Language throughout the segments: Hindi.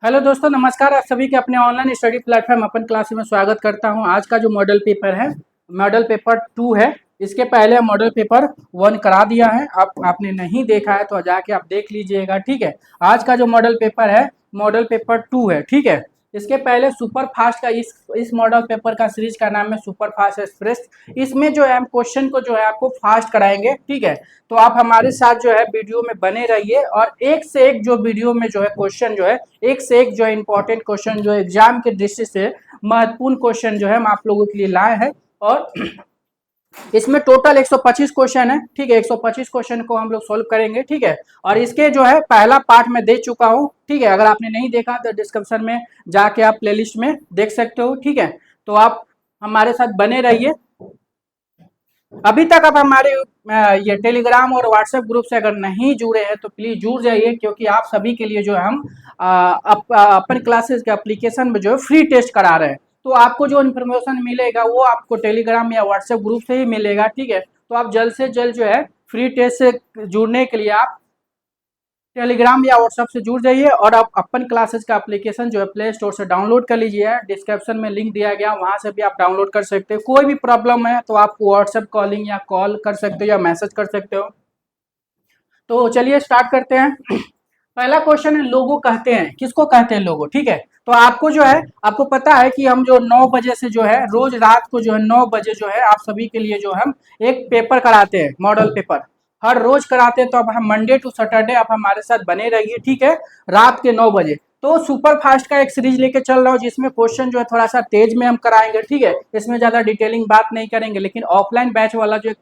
हेलो दोस्तों, नमस्कार। आप सभी के अपने ऑनलाइन स्टडी प्लेटफॉर्म अपन क्लास में स्वागत करता हूं। आज का जो मॉडल पेपर है, मॉडल पेपर 2 है। इसके पहले मॉडल पेपर 1 करा दिया है। आपने नहीं देखा है तो जाके आप देख लीजिएगा, ठीक है। आज का जो मॉडल पेपर है, मॉडल पेपर 2 है, ठीक है। इसके पहले सुपर फास्ट का इस मॉडल पेपर का सीरीज का नाम है सुपर फास्ट एक्सप्रेस। इसमें जो है हम क्वेश्चन को जो है आपको फास्ट कराएंगे, ठीक है। तो आप हमारे साथ जो है वीडियो में बने रहिए और एक से एक जो वीडियो में जो है क्वेश्चन जो है, एक से एक जो है इंपॉर्टेंट क्वेश्चन जो एग्जाम के दृष्टि से महत्वपूर्ण क्वेश्चन जो है हम आप लोगों के लिए लाए हैं। और इसमें टोटल 125 क्वेश्चन है, ठीक है। 125 क्वेश्चन को हम लोग सोल्व करेंगे, ठीक है। और इसके जो है पहला पार्ट मैं दे चुका हूं, ठीक है। अगर आपने नहीं देखा तो डिस्क्रिप्शन में जाके आप प्लेलिस्ट में देख सकते हो, ठीक है। तो आप हमारे साथ बने रहिए। अभी तक आप हमारे ये टेलीग्राम और व्हाट्सएप ग्रुप से अगर नहीं जुड़े हैं तो प्लीज जुड़ जाइए, क्योंकि आप सभी के लिए जो है हम अपन क्लासेस के एप्लीकेशन में जो है फ्री टेस्ट करा रहे हैं। तो आपको जो इन्फॉर्मेशन मिलेगा वो आपको टेलीग्राम या व्हाट्सएप ग्रुप से ही मिलेगा, ठीक है। तो आप जल्द से जल्द जो है फ्री टेस्ट से जुड़ने के लिए आप टेलीग्राम या व्हाट्सएप से जुड़ जाइए और आप अपन क्लासेस का एप्लीकेशन जो है प्ले स्टोर से डाउनलोड कर लीजिए। डिस्क्रिप्शन में लिंक दिया गया, वहां से भी आप डाउनलोड कर सकते हो। कोई भी प्रॉब्लम है तो आप व्हाट्सएप कॉलिंग या कॉल कर सकते हो या मैसेज कर सकते हो। तो चलिए स्टार्ट करते हैं। पहला क्वेश्चन है, लोगो कहते हैं, किसको कहते हैं लोगो, ठीक है। तो आपको जो है, आपको पता है कि हम जो 9 बजे से जो है रोज रात को जो है 9 बजे जो है आप सभी के लिए जो हम एक पेपर कराते हैं, मॉडल पेपर हर रोज कराते हैं। तो अब हम मंडे टू सैटरडे आप हमारे साथ बने रहिए, ठीक है, रात के 9 बजे। तो सुपर फास्ट का एक सीरीज लेके चल रहा हूँ जिसमें क्वेश्चन जो है थोड़ा सा तेज में हम कराएंगे, ठीक है। इसमें ज्यादा डिटेलिंग बात नहीं करेंगे, लेकिन ऑफलाइन बैच वाला जो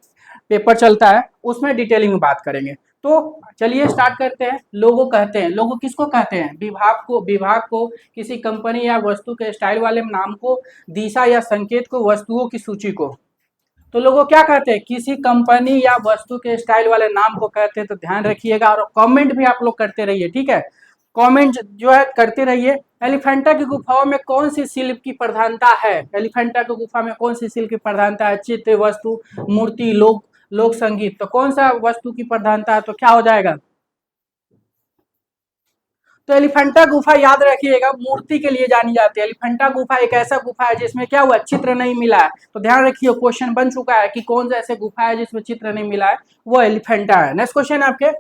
पेपर चलता है उसमें डिटेलिंग में बात करेंगे। तो चलिए स्टार्ट करते हैं। लोगो कहते हैं, लोगो किसको कहते हैं? विभाग को किसी कंपनी या वस्तु के स्टाइल वाले नाम को, दिशा या संकेत को, वस्तुओं की सूची को। तो लोगों क्या कहते हैं? किसी कंपनी या वस्तु के स्टाइल वाले नाम को कहते हैं। तो ध्यान रखिएगा और कमेंट भी आप लोग करते रहिए, ठीक है। कमेंट जो है करते रहिए। एलिफेंटा की गुफाओं में कौन सी शिल्प की प्रधानता है? एलिफेंटा की गुफा में कौन सी शिल्प की प्रधानता है? चित्र, वस्तु, मूर्ति, लोक संगीत। तो कौन सा वस्तु की प्रधानता है? तो क्या हो जाएगा? तो एलिफेंटा गुफा याद रखिएगा मूर्ति के लिए जानी जाती है। एलिफेंटा गुफा एक ऐसा गुफा है जिसमें क्या हुआ, चित्र नहीं मिला है। तो ध्यान रखिए, क्वेश्चन बन चुका है कि कौन सा ऐसे गुफा है जिसमें चित्र नहीं मिला है, वो एलिफेंटा है। नेक्स्ट क्वेश्चन आपके,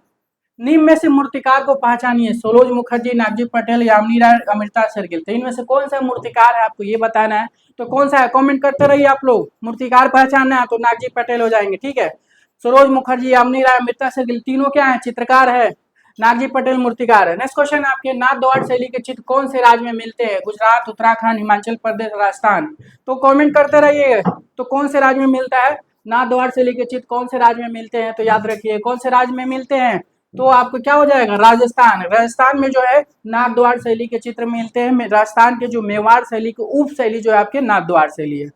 निम्न में से मूर्तिकार को पहचानिए। सरोज मुखर्जी, नागजी पटेल, यामिनी राय, अमृता शेरगिल। तो इनमें से कौन सा मूर्तिकार है आपको ये बताना है। तो कौन सा है? कमेंट करते रहिए आप लोग। मूर्तिकार पहचानना है तो नागजी पटेल हो जाएंगे, ठीक है। सरोज मुखर्जी, यामिनी राय, अमृता शेरगिल तीनों क्या है? चित्रकार है। नागजी पटेल मूर्तिकार है। नेक्स्ट क्वेश्चन आपके, नाथ द्वार शैली के चित्र कौन से राज्य में मिलते हैं? गुजरात, उत्तराखंड, हिमाचल प्रदेश, राजस्थान। तो कमेंट करते रहिए। तो कौन से राज्य में मिलता है? नाथ द्वार शैली के चित्र कौन से राज्य में मिलते हैं? तो याद रखिए कौन से राज्य में मिलते हैं। तो आपको क्या हो जाएगा? राजस्थान। राजस्थान में जो है नाथ द्वार शैली के चित्र मिलते हैं। राजस्थान के जो मेवाड़ शैली की उप शैली जो है आपके नाथ द्वार शैली है।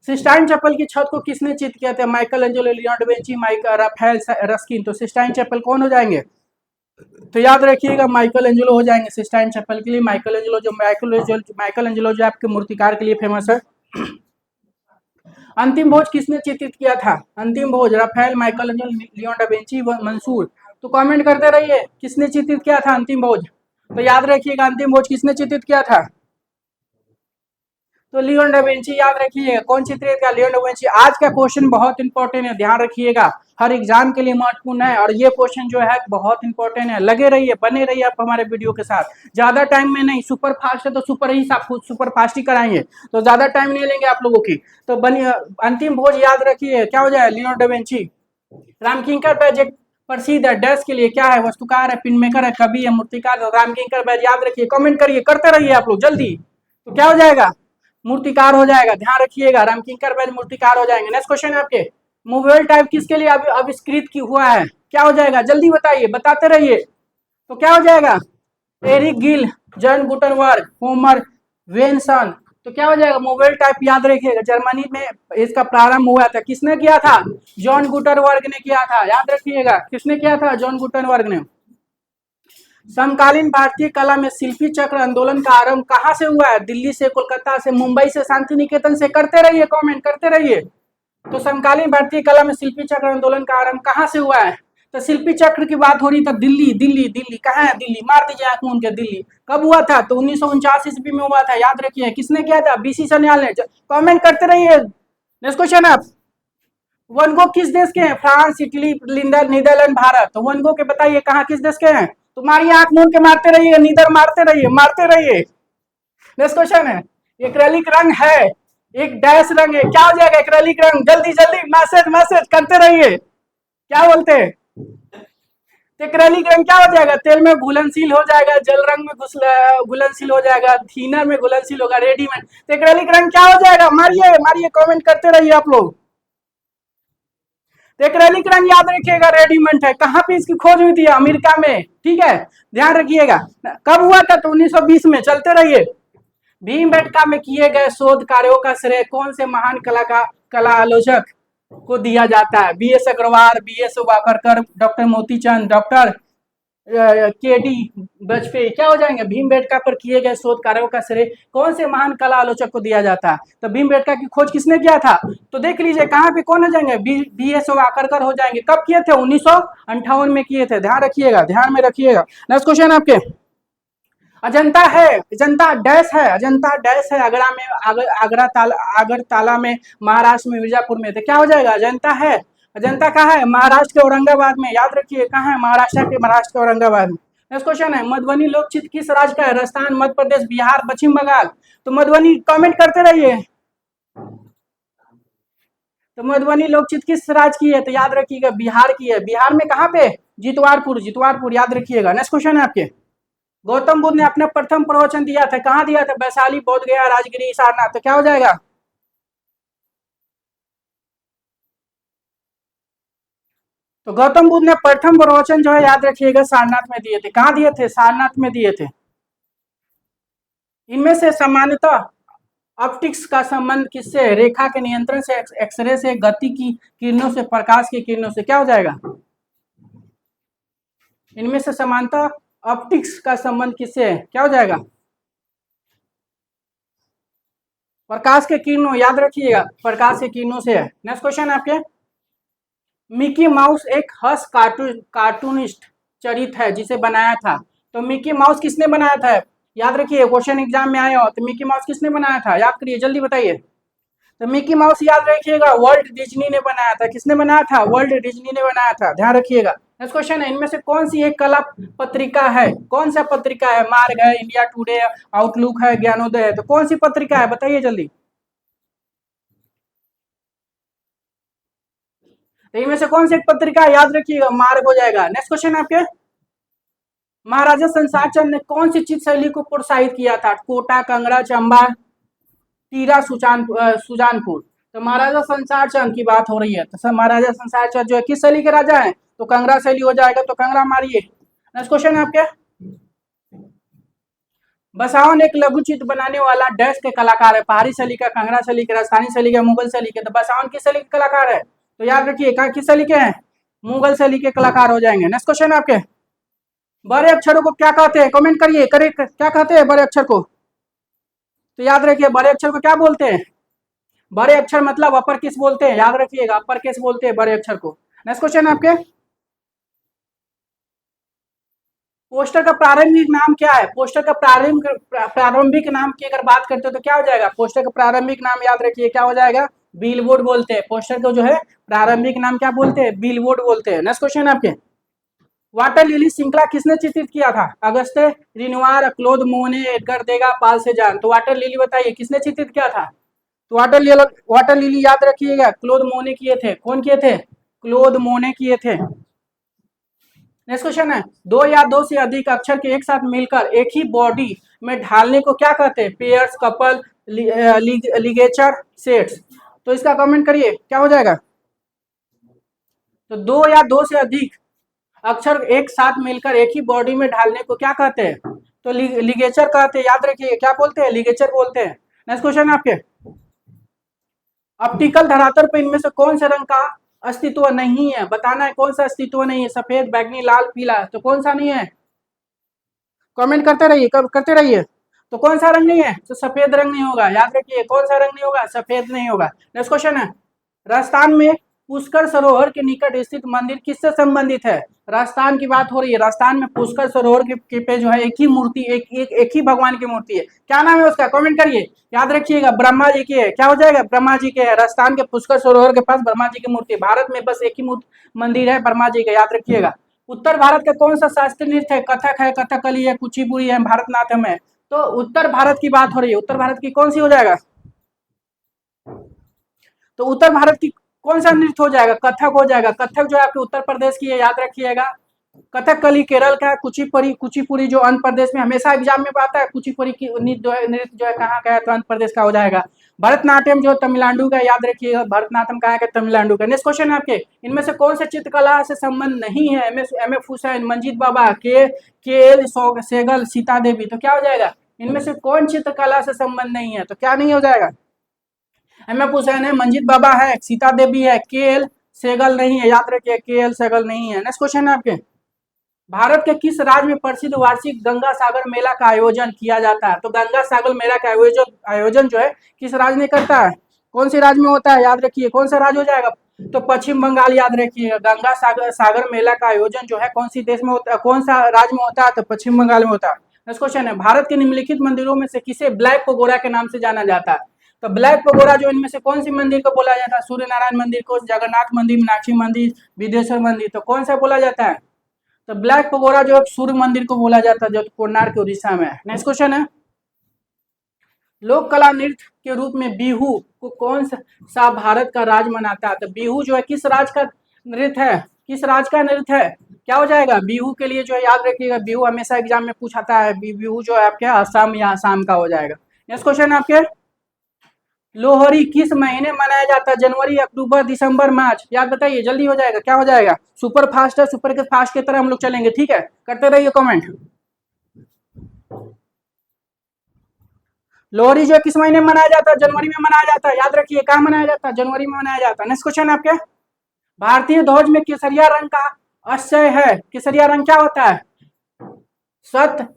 सिस्टाइन चैपल की छत को किसने चित्र किया था? Michelangelo, Leonardo da Vinci, Raphael Ruskin. तो सिस्टाइन चैपल कौन हो जाएंगे? तो याद रखिएगा माइकल एंजेलो हो जाएंगे सिस्टाइन चैपल के लिए। माइकल एंजेलो जो आपके मूर्तिकार के लिए फेमस है। अंतिम भोज किसने चित्रित किया था? अंतिम भोज Raphael, Michelangelo, Leonardo da Vinci, Mansur. तो कमेंट करते रहिए किसने चित्रित किया था अंतिम भोज। तो याद रखिएगा अंतिम भोज किसने चित्रित किया था? तो लियोनार्डो दा विंची याद रखिएगा। कौन चित्रित किया? Leonardo da Vinci. आज का क्वेश्चन बहुत इंपॉर्टेंट है, ध्यान रखिएगा, हर एग्जाम के लिए महत्वपूर्ण है। और ये क्वेश्चन जो है बहुत इंपॉर्टेंट है। लगे रहिए, बने रहिए आप हमारे वीडियो के साथ। ज्यादा टाइम में नहीं, सुपर फास्ट है तो सुपर फास्ट ही कराएंगे, तो ज्यादा टाइम नहीं लेंगे आप लोगों की। तो बनिए, अंतिम भोज याद रखिए क्या हो जाए? Leonardo da Vinci. Ramkinkar Baij एक प्रसिद्ध है डैश के लिए, क्या है? वस्तुकार है, पिन मेकर है, कवि है, मूर्तिकार। रामकिंकर बैज याद रखिए, कमेंट करिए, करते रहिए आप लोग जल्दी। तो क्या हो जाएगा? मूर्तिकार हो जाएगा। ध्यान रखिएगा रामकिंकर बैज मूर्तिकार हो जाएंगे। नेक्स्ट क्वेश्चन है आपके, मूवेबल टाइप किसके लिए आविष्कृत की हुआ है? क्या हो जाएगा? जल्दी बताइए, बताते रहिए। तो क्या हो जाएगा? Eric Gill, John Gutenberg, Homer वेनसन। तो क्या हो जाएगा? मूवेबल टाइप याद रखिएगा। जर्मनी में इसका प्रारंभ हुआ था, किसने किया था? जॉन गुटनबर्ग ने किया था। याद रखिएगा किसने किया था? जॉन गुटनबर्ग ने। समकालीन भारतीय कला में शिल्पी चक्र आंदोलन का आरंभ कहाँ से हुआ है? दिल्ली से, कोलकाता से, मुंबई से, शांति निकेतन से। करते रहिए, कमेंट करते रहिए। तो समकालीन भारतीय कला में शिल्पी चक्र आंदोलन का आरंभ कहाँ से हुआ है? तो शिल्पी चक्र की बात हो रही, तो दिल्ली दिल्ली दिल्ली कहाँ है? दिल्ली, मार दीजिए आंख मूंद के। दिल्ली कब हुआ था? तो 1949 ईस्वी में हुआ था, याद रखिए। किसने किया था? बीसी सन्याल ने। कमेंट करते रहिए। नेक्स्ट क्वेश्चन आप, वन गो किस देश के हैं? France, Italy, Netherlands, Bharat. तो वन गो के बताइए कहाँ, किस देश के हैं? तुम्हारी आंख मूंद के मारते रहिए, नीदर मारते रहिए, मारते रहिए। नेक्स्ट क्वेश्चन है, एक्रेलिक रंग है, एक डैश रंग है, क्या हो जाएगा? एक्रेलिक रंग, जल्दी जल्दी मैसेज मैसेज करते रहिए। क्या बोलते हैं? एक्रेलिक रंग क्या हो जाएगा? तेल में घुलनशील हो जाएगा, जल रंग में घुलनशील हो जाएगा, थीनर में घुलनशील होगा, रेडीमेड। तो एक्रेलिक रंग क्या हो जाएगा? मारिए मारिए, कमेंट करते रहिए आप लोग। तो एक्रेलिक रंग याद रखिएगा रेडीमेड है। कहां पे इसकी खोज हुई थी? अमेरिका में, ठीक है, ध्यान रखिएगा। कब हुआ था? तो 1920 में। चलते रहिए। भीमबेटका में किए गए शोध कार्यों का श्रेय कौन से महान कला आलोचक को दिया जाता है? B S Agarwal, B S Wakarkar, doctor Motichand, doctor K D Vajpayee. क्या हो जाएंगे? भीमबेटका पर किए गए शोध कार्यों का श्रेय कौन से महान कला आलोचक को दिया जाता है? तो भीमबेटका की खोज किसने किया था? तो देख लीजिए कहाँ पे कौन हो जाएंगे? बी एस वाकरकर हो जाएंगे। कब किए थे? 1958 में किए थे। ध्यान रखिएगा, ध्यान में रखिएगा। नेक्स्ट क्वेश्चन आपके, अजंता है, अजंता डैश है, अजंता डैश है, आगरा में, आगरताला में, महाराष्ट्र में, मिर्जापुर में। तो क्या हो जाएगा? अजंता है। अजंता कहाँ है? महाराष्ट्र के औरंगाबाद में। याद रखिए कहाँ है? महाराष्ट्र के औरंगाबाद में। नेक्स्ट क्वेश्चन है, मधुबनी लोकचित्र किस राज्य का है? राजस्थान, मध्य प्रदेश, बिहार, पश्चिम बंगाल। तो मधुबनी, कमेंट करते रहिए। तो मधुबनी लोकचित्र किस राज्य की है? तो याद रखिएगा बिहार की है। बिहार में कहाँ पे? जितवारपुर, जितवारपुर, याद रखिएगा। नेक्स्ट क्वेश्चन है आपके, गौतम बुद्ध ने अपना प्रथम प्रवचन दिया था, कहाँ दिया था? वैशाली, बोध गया, राजगिरी, सारनाथ। तो क्या हो जाएगा? तो गौतम बुद्ध ने प्रथम प्रवचन जो है, याद रखिएगा, सारनाथ में दिए थे। कहाँ दिए थे? सारनाथ में दिए थे। इनमें से सामान्यतः ऑप्टिक्स का संबंध किससे है? रेखा के नियंत्रण से, एक्सरे से, गति की किरणों से, प्रकाश की किरणों से। क्या हो जाएगा? इनमें से समानता ऑप्टिक्स का संबंध किससे है? क्या हो जाएगा? प्रकाश के किरणों, याद रखिएगा, प्रकाश के किरणों से है। नेक्स्ट क्वेश्चन आपके, मिकी माउस एक हस कार्टूनिस्ट चरित्र है जिसे बनाया था। तो मिकी माउस किसने बनाया था? याद रखिए, क्वेश्चन एग्जाम में आया हो तो मिकी माउस किसने बनाया था? याद करिए, जल्दी बताइए। तो मिकी माउस याद रखिएगा वर्ल्ड डिज्नी ने बनाया था। किसने बनाया था? वर्ल्ड डिज्नी ने बनाया था। ध्यान रखिएगा। नेक्स्ट क्वेश्चन है, इनमें से कौन सी एक कला पत्रिका है? कौन सा पत्रिका है? मार्ग है, इंडिया टुडे, आउटलुक है, ज्ञानोदय है। तो कौन सी पत्रिका है? बताइए जल्दी। तो इनमें से कौन सी एक पत्रिका है? याद रखिएगा, मार्ग हो जाएगा। नेक्स्ट क्वेश्चन आपके, महाराजा संसार चंद ने कौन सी चित्र शैली को प्रोत्साहित किया था? कोटा, कंगड़ा, चंबा, टीरा, सुजानपुर। तो महाराजा संसार चंद की बात हो रही है। तो महाराजा संसार चंद जो है किस शैली के राजा है? तो कंगड़ा शैली हो जाएगा। तो कंगड़ा मारिए। नेक्स्ट क्वेश्चन है आपके, बसावन एक लघु चित्र बनाने वाला डैश के कलाकार है? पहाड़ी शैली का, कंगड़ा शैली का, राजस्थानी शैली का, मुगल शैली का। तो बसावन किस शैली के कलाकार है? तो याद रखिए किस शैली के हैं? मुगल शैली के कलाकार हो जाएंगे। नेक्स्ट क्वेश्चन आपके, बड़े अक्षरों को क्या कहते हैं? कमेंट करिए, करे क्या कहते हैं बड़े अक्षर को? तो याद रखिए बड़े अक्षर को क्या बोलते हैं? बड़े अक्षर मतलब अपर केस बोलते हैं। याद रखिएगा, अपर केस बोलते हैं बड़े अक्षर को। नेक्स्ट क्वेश्चन आपके, पोस्टर का प्रारंभिक नाम क्या है? पोस्टर का प्रारंभिक नाम की अगर बात करते हो तो क्या हो जाएगा? पोस्टर का प्रारंभिक नाम याद रखिए क्या हो जाएगा? बिलबोर्ड बोलते हैं। पोस्टर को जो है प्रारंभिक नाम क्या बोलते हैं? बिलबोर्ड बोलते हैं। नेक्स्ट क्वेश्चन आपके, वाटर लिली श्रृंखला किसने चित्रित किया था? अगस्ते, रिनवार, क्लोद मोने, एडगर देगा, पाल से जान। तो वाटर लिली बताइए किसने चित्रित किया था? तो वाटर लिली याद रखिएगा क्लोद मोने किए थे। कौन किए थे? क्लोद मोने किए थे। नेक्स्ट क्वेश्चन है, दो या दो से अधिक अक्षर के एक साथ मिलकर एक ही बॉडी में ढालने को क्या कहते हैं? Pairs, couple, ligature, sets. तो इसका कमेंट करिए क्या हो जाएगा? तो दो या दो से अधिक अक्षर एक साथ मिलकर एक ही बॉडी में ढालने को क्या कहते हैं? तो लिगेचर कहते हैं। याद रखिए क्या बोलते हैं? लिगेचर बोलते हैं। नेक्स्ट क्वेश्चन आपके, ऑप्टिकल धरातल पर इनमें से कौन से रंग का अस्तित्व नहीं है? बताना है कौन सा अस्तित्व नहीं है? सफेद, बैगनी, लाल, पीला। तो कौन सा नहीं है? कमेंट करते रहिए, करते रहिए। तो कौन सा रंग नहीं है? तो सफेद रंग नहीं होगा। याद रखिए कौन सा रंग नहीं होगा? सफेद नहीं होगा। नेक्स्ट क्वेश्चन है, राजस्थान में पुष्कर सरोवर के निकट स्थित मंदिर किससे संबंधित है? राजस्थान की बात हो रही है। राजस्थान में पुष्कर सरोवर के पे जो है एक ही मूर्ति, एक ही भगवान की मूर्ति है। क्या नाम है उसका? कमेंट करिए। याद रखिएगा, ब्रह्मा जी के है। क्या हो जाएगा? ब्रह्मा जी के है। राजस्थान के पुष्कर सरोवर के पास ब्रह्मा जी की मूर्ति है। भारत में बस एक ही मंदिर है ब्रह्मा जी का, याद रखिएगा। उत्तर भारत का कौन सा शास्त्रीय नृत्य है? कथक है, कथकली है, कुचिपुड़ी है, भारतनाट्यम है। तो उत्तर भारत की बात हो रही है। उत्तर भारत की कौन सी हो जाएगा? तो उत्तर भारत की कौन सा नृत्य हो जाएगा? कथक हो जाएगा। कथक जो है आपके उत्तर प्रदेश की है, याद रखिएगा। कथकली केरल का है। कुचिपुड़ी जो आंध्र प्रदेश में हमेशा एग्जाम में आता है। कुचिपुड़ी की नृत्य जो है कहाँ का है? तो आंध्र प्रदेश का हो जाएगा। भरतनाट्यम जो तमिलनाडु का, याद रखिएगा। भरतनाट्यम कहाँ का? तमिलनाडु का। नेक्स्ट क्वेश्चन है आपके, इनमें से कौन से चित्रकला से संबंध नहीं है? एम एफ हुसैन, मंजीत बाबा, के एल सेगल, सीता देवी। तो क्या हो जाएगा? इनमें से कौन चित्रकला से संबंध नहीं है? तो क्या नहीं हो जाएगा? एम एफ हुसैन है, मंजीत बाबा है, सीता देवी है, के एल सेगल नहीं है। याद रखिए, के एल सेगल नहीं है। नेक्स्ट क्वेश्चन है आपके, भारत के किस राज्य में प्रसिद्ध वार्षिक गंगा सागर मेला का आयोजन किया जाता है? तो गंगा सागर मेला का आयोजन जो है किस राज्य में करता है? कौन से राज्य में होता है? याद रखिए, कौन सा राज्य हो जाएगा? तो पश्चिम बंगाल। याद रखिए, गंगा सागर मेला का आयोजन जो है कौन सी देश में होता है, कौन सा राज्य में होता है? तो पश्चिम बंगाल में होता है। नेक्स्ट क्वेश्चन है, भारत के निम्नलिखित मंदिरों में से किसे ब्लैक पगोड़ा के नाम से जाना जाता है? तो ब्लैक पगोड़ा जो इनमें से कौन सी मंदिर को बोला जाता है? सूर्य नारायण मंदिर को, जगन्नाथ मंदिर, मीनाक्षी मंदिर, विदेश्वर मंदिर। तो कौन सा बोला जाता है? तो ब्लैक पगोड़ा जो है सूर्य मंदिर को बोला जाता है, जो कोणार्क उड़ीसा में है। नेक्स्ट क्वेश्चन है, लोक कला नृत्य के रूप में बिहू को कौन सा भारत का राज्य मनाता है? तो बिहू जो है किस राज्य का नृत्य है? किस राज्य का नृत्य है? क्या हो जाएगा? बिहू के लिए जो है, याद रखिएगा, बिहू हमेशा एग्जाम में पूछाता है। बिहू जो है आपके असम या आसाम का हो जाएगा। नेक्स्ट क्वेश्चन आपके, लोहरी किस महीने मनाया जाता है? जनवरी, अक्टूबर, दिसंबर, मार्च। याद बताइए, जल्दी हो जाएगा। क्या हो जाएगा? सुपर फास्ट है, सुपर के फास्ट की तरह हम लोग चलेंगे, ठीक है? करते रहिए कमेंट। लोहरी जो किस महीने में मनाया जाता है? जनवरी में मनाया जाता है। याद रखिए, कहाँ मनाया जाता है? जनवरी में मनाया जाता है। नेक्स्ट क्वेश्चन है आपके, भारतीय ध्वज में केसरिया रंग का आशय है। केसरिया रंग क्या होता है? सत्य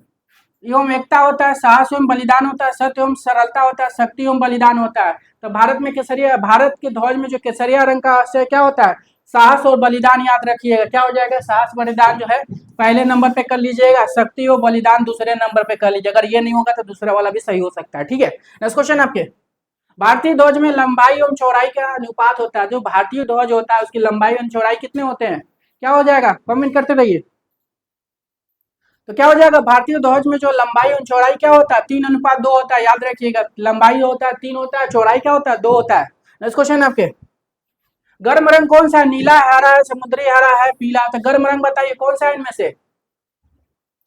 एवं एकता होता है, साहस एवं बलिदान होता है, सत्य एवं सरलता होता है, शक्ति एवं बलिदान होता है। तो भारत में केसरिया, भारत के ध्वज में जो केसरिया रंग का आशय क्या होता है? साहस और बलिदान। याद रखिएगा, क्या हो जाएगा? साहस बलिदान जो है पहले नंबर पे कर लीजिएगा, शक्ति और बलिदान दूसरे नंबर पे कर लीजिए। अगर ये नहीं होगा तो दूसरा वाला भी सही हो सकता है, ठीक है? नेक्स्ट क्वेश्चन आपके, भारतीय ध्वज में लंबाई एवं चौड़ाई का अनुपात होता है। जो भारतीय ध्वज होता है उसकी लंबाई एवं चौड़ाई कितने होते हैं? क्या हो जाएगा? कमेंट करते रहिए। तो क्या हो जाएगा? भारतीय ध्वज में जो लंबाई और चौड़ाई क्या होता है? 3:2 होता है। याद रखिएगा, लंबाई होता है 3 होता है, चौड़ाई क्या होता है? 2 होता है। नेक्स्ट क्वेश्चन आपके, गर्म रंग कौन सा है? नीला, हरा है, समुद्री हरा है, पीला। तो गर्म रंग बताइए कौन सा है इनमें से?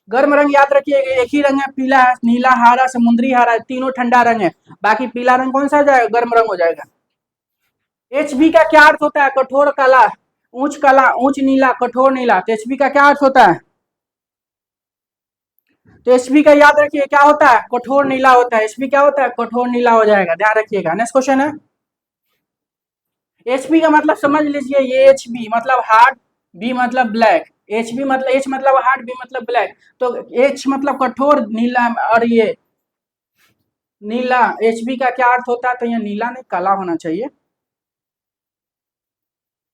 गर्म रंग याद रखिएगा, एक ही रंग है, पीला है, नीला, हरा, समुद्री हरा है, तीनों ठंडा रंग है। बाकी पीला रंग कौन सा हो जाएगा? गर्म रंग हो जाएगा। एचबी का क्या अर्थ होता है? कठोर काला, ऊंच नीला, कठोर नीला। तो एचबी का क्या अर्थ होता है? तो एचबी का याद रखिए क्या होता है? कठोर नीला होता है। एचबी क्या होता है? कठोर नीला हो जाएगा, ध्यान रखिएगा। नेक्स्ट क्वेश्चन है, एचबी का मतलब समझ लीजिए, ये एचबी मतलब हार्ड, बी मतलब ब्लैक। एचबी मतलब, एच मतलब हार्ड, बी मतलब ब्लैक। तो एच मतलब कठोर नीला, और ये नीला, एचबी का क्या अर्थ होता है? तो ये नीला नहीं, काला होना चाहिए,